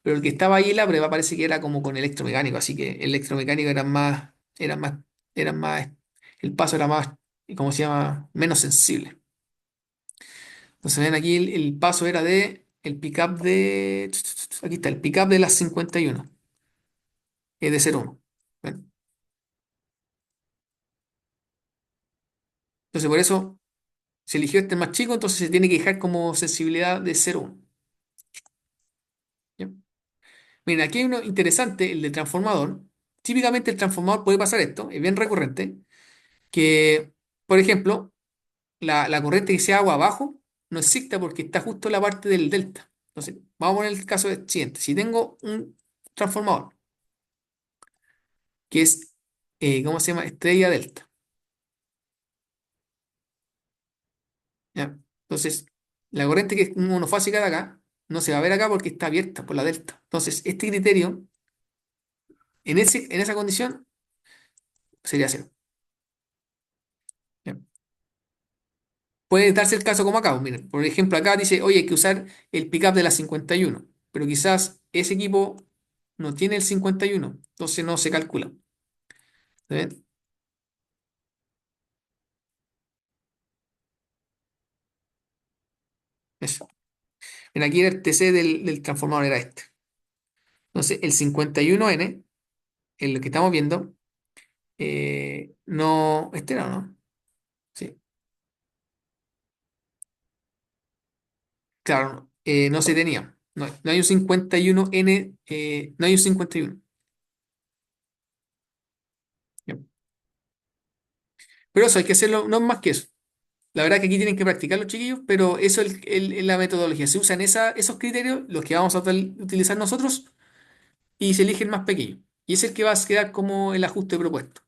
Pero el que estaba ahí en la prueba parece que era como con electromecánico, así que el electromecánico era más, el paso era más, ¿cómo se llama? Menos sensible. Entonces ven aquí el paso era el pickup aquí está, el pickup de las 51, es de 0,1. ¿Ven? Entonces por eso Se eligió este más chico, entonces se tiene que dejar como sensibilidad de 0,1. ¿Ya? Miren, aquí hay uno interesante, el de transformador. Típicamente el transformador puede pasar esto, es bien recurrente, que, por ejemplo, la corriente que sea agua abajo no exista porque está justo en la parte del delta. Entonces, vamos a poner el caso siguiente. Si tengo un transformador que es, ¿cómo se llama? Estrella delta. ¿Ya? Entonces, la corriente que es monofásica de acá no se va a ver acá porque está abierta por la delta. Entonces, este criterio, en esa condición, sería cero. ¿Ya? Puede darse el caso como acá. Miren, por ejemplo, acá dice, oye, hay que usar el pickup de la 51, pero quizás ese equipo no tiene el 51, entonces no se calcula. ¿Está bien? Eso. Miren, aquí el TC del transformador era este. Entonces, el 51N, en lo que estamos viendo, no, este era, ¿no? Sí, claro, no, no se tenía. No hay un 51N, no hay un 51. ¿Ya? Pero eso hay que hacerlo, no es más que eso. La verdad que aquí tienen que practicar los chiquillos, pero eso es la metodología. Se usan esos criterios, los que vamos a utilizar nosotros, y se elige el más pequeño. Y es el que va a quedar como el ajuste propuesto.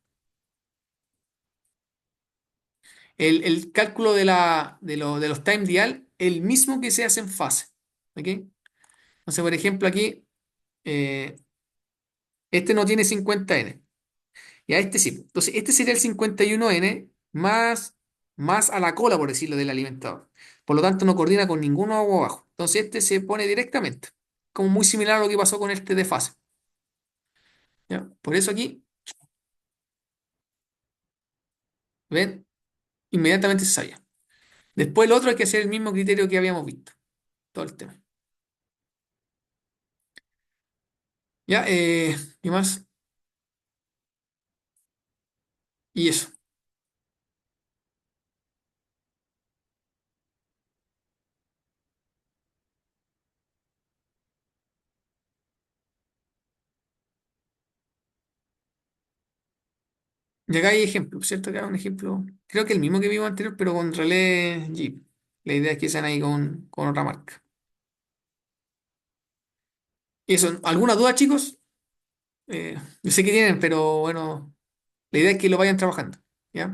El cálculo de los time dial, el mismo que se hace en fase. ¿Ok? Entonces, por ejemplo, aquí, eh, este no tiene 50N. Y a este sí. Entonces, este sería el 51N más a la cola, por decirlo, del alimentador. Por lo tanto, no coordina con ninguno abajo. Entonces, este se pone directamente. Como muy similar a lo que pasó con este de fase. ¿Ya? Por eso aquí, ¿ven? Inmediatamente se sabía. Después, el otro hay que hacer el mismo criterio que habíamos visto. Todo el tema. ¿Ya? ¿Qué más? Y eso. Y acá hay ejemplos, ¿cierto? Acá un ejemplo. Creo que el mismo que vimos anterior, pero con relé Jeep. La idea es que sean ahí con otra marca. Y eso, ¿alguna duda, chicos? Yo sé que tienen, pero bueno, la idea es que lo vayan trabajando. ¿Ya?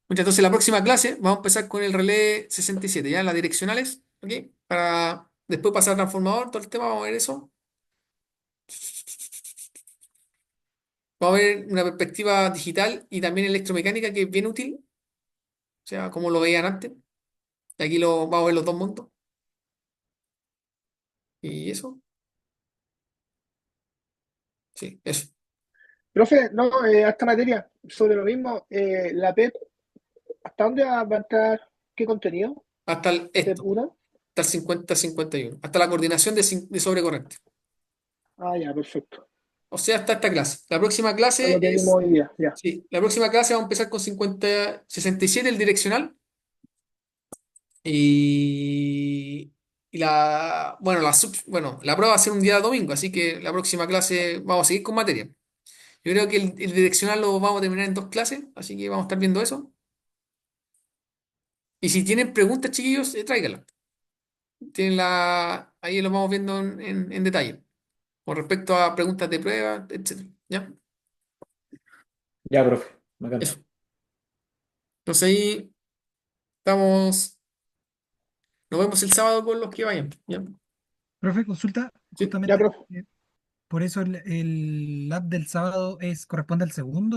Muchas, entonces, la próxima clase vamos a empezar con el relé 67, ¿ya? Las direccionales, ¿ok? Para después pasar al transformador, todo el tema, vamos a ver eso. Vamos a ver una perspectiva digital y también electromecánica que es bien útil, o sea, como lo veían antes. Y aquí vamos a ver los dos mundos. Y eso, sí, eso. Profe, no, esta materia, sobre lo mismo, la PEP, ¿hasta dónde va a entrar? ¿Qué contenido? Hasta PEP esto, 1. hasta el 50-51, hasta la coordinación de sobrecorriente. Ah, ya, perfecto. O sea, hasta esta clase. La próxima Eso es clase lo que vimos es, hoy día, ya. sí, la próxima clase vamos a empezar con 67 el direccional, y, bueno, bueno, la prueba va a ser un día domingo, así que la próxima clase vamos a seguir con materia. Yo creo que el direccional lo vamos a terminar en dos clases, así que vamos a estar viendo eso. Y si tienen preguntas, chiquillos, tráiganlas. Ahí lo vamos viendo en detalle, con respecto a preguntas de prueba, etcétera. ¿Ya? Ya, profe, bacán. Eso. Entonces ahí estamos. Nos vemos el sábado con los que vayan. ¿Ya? Profe, consulta, Sí. Ya, justamente, profe. por eso el lab del sábado corresponde al segundo.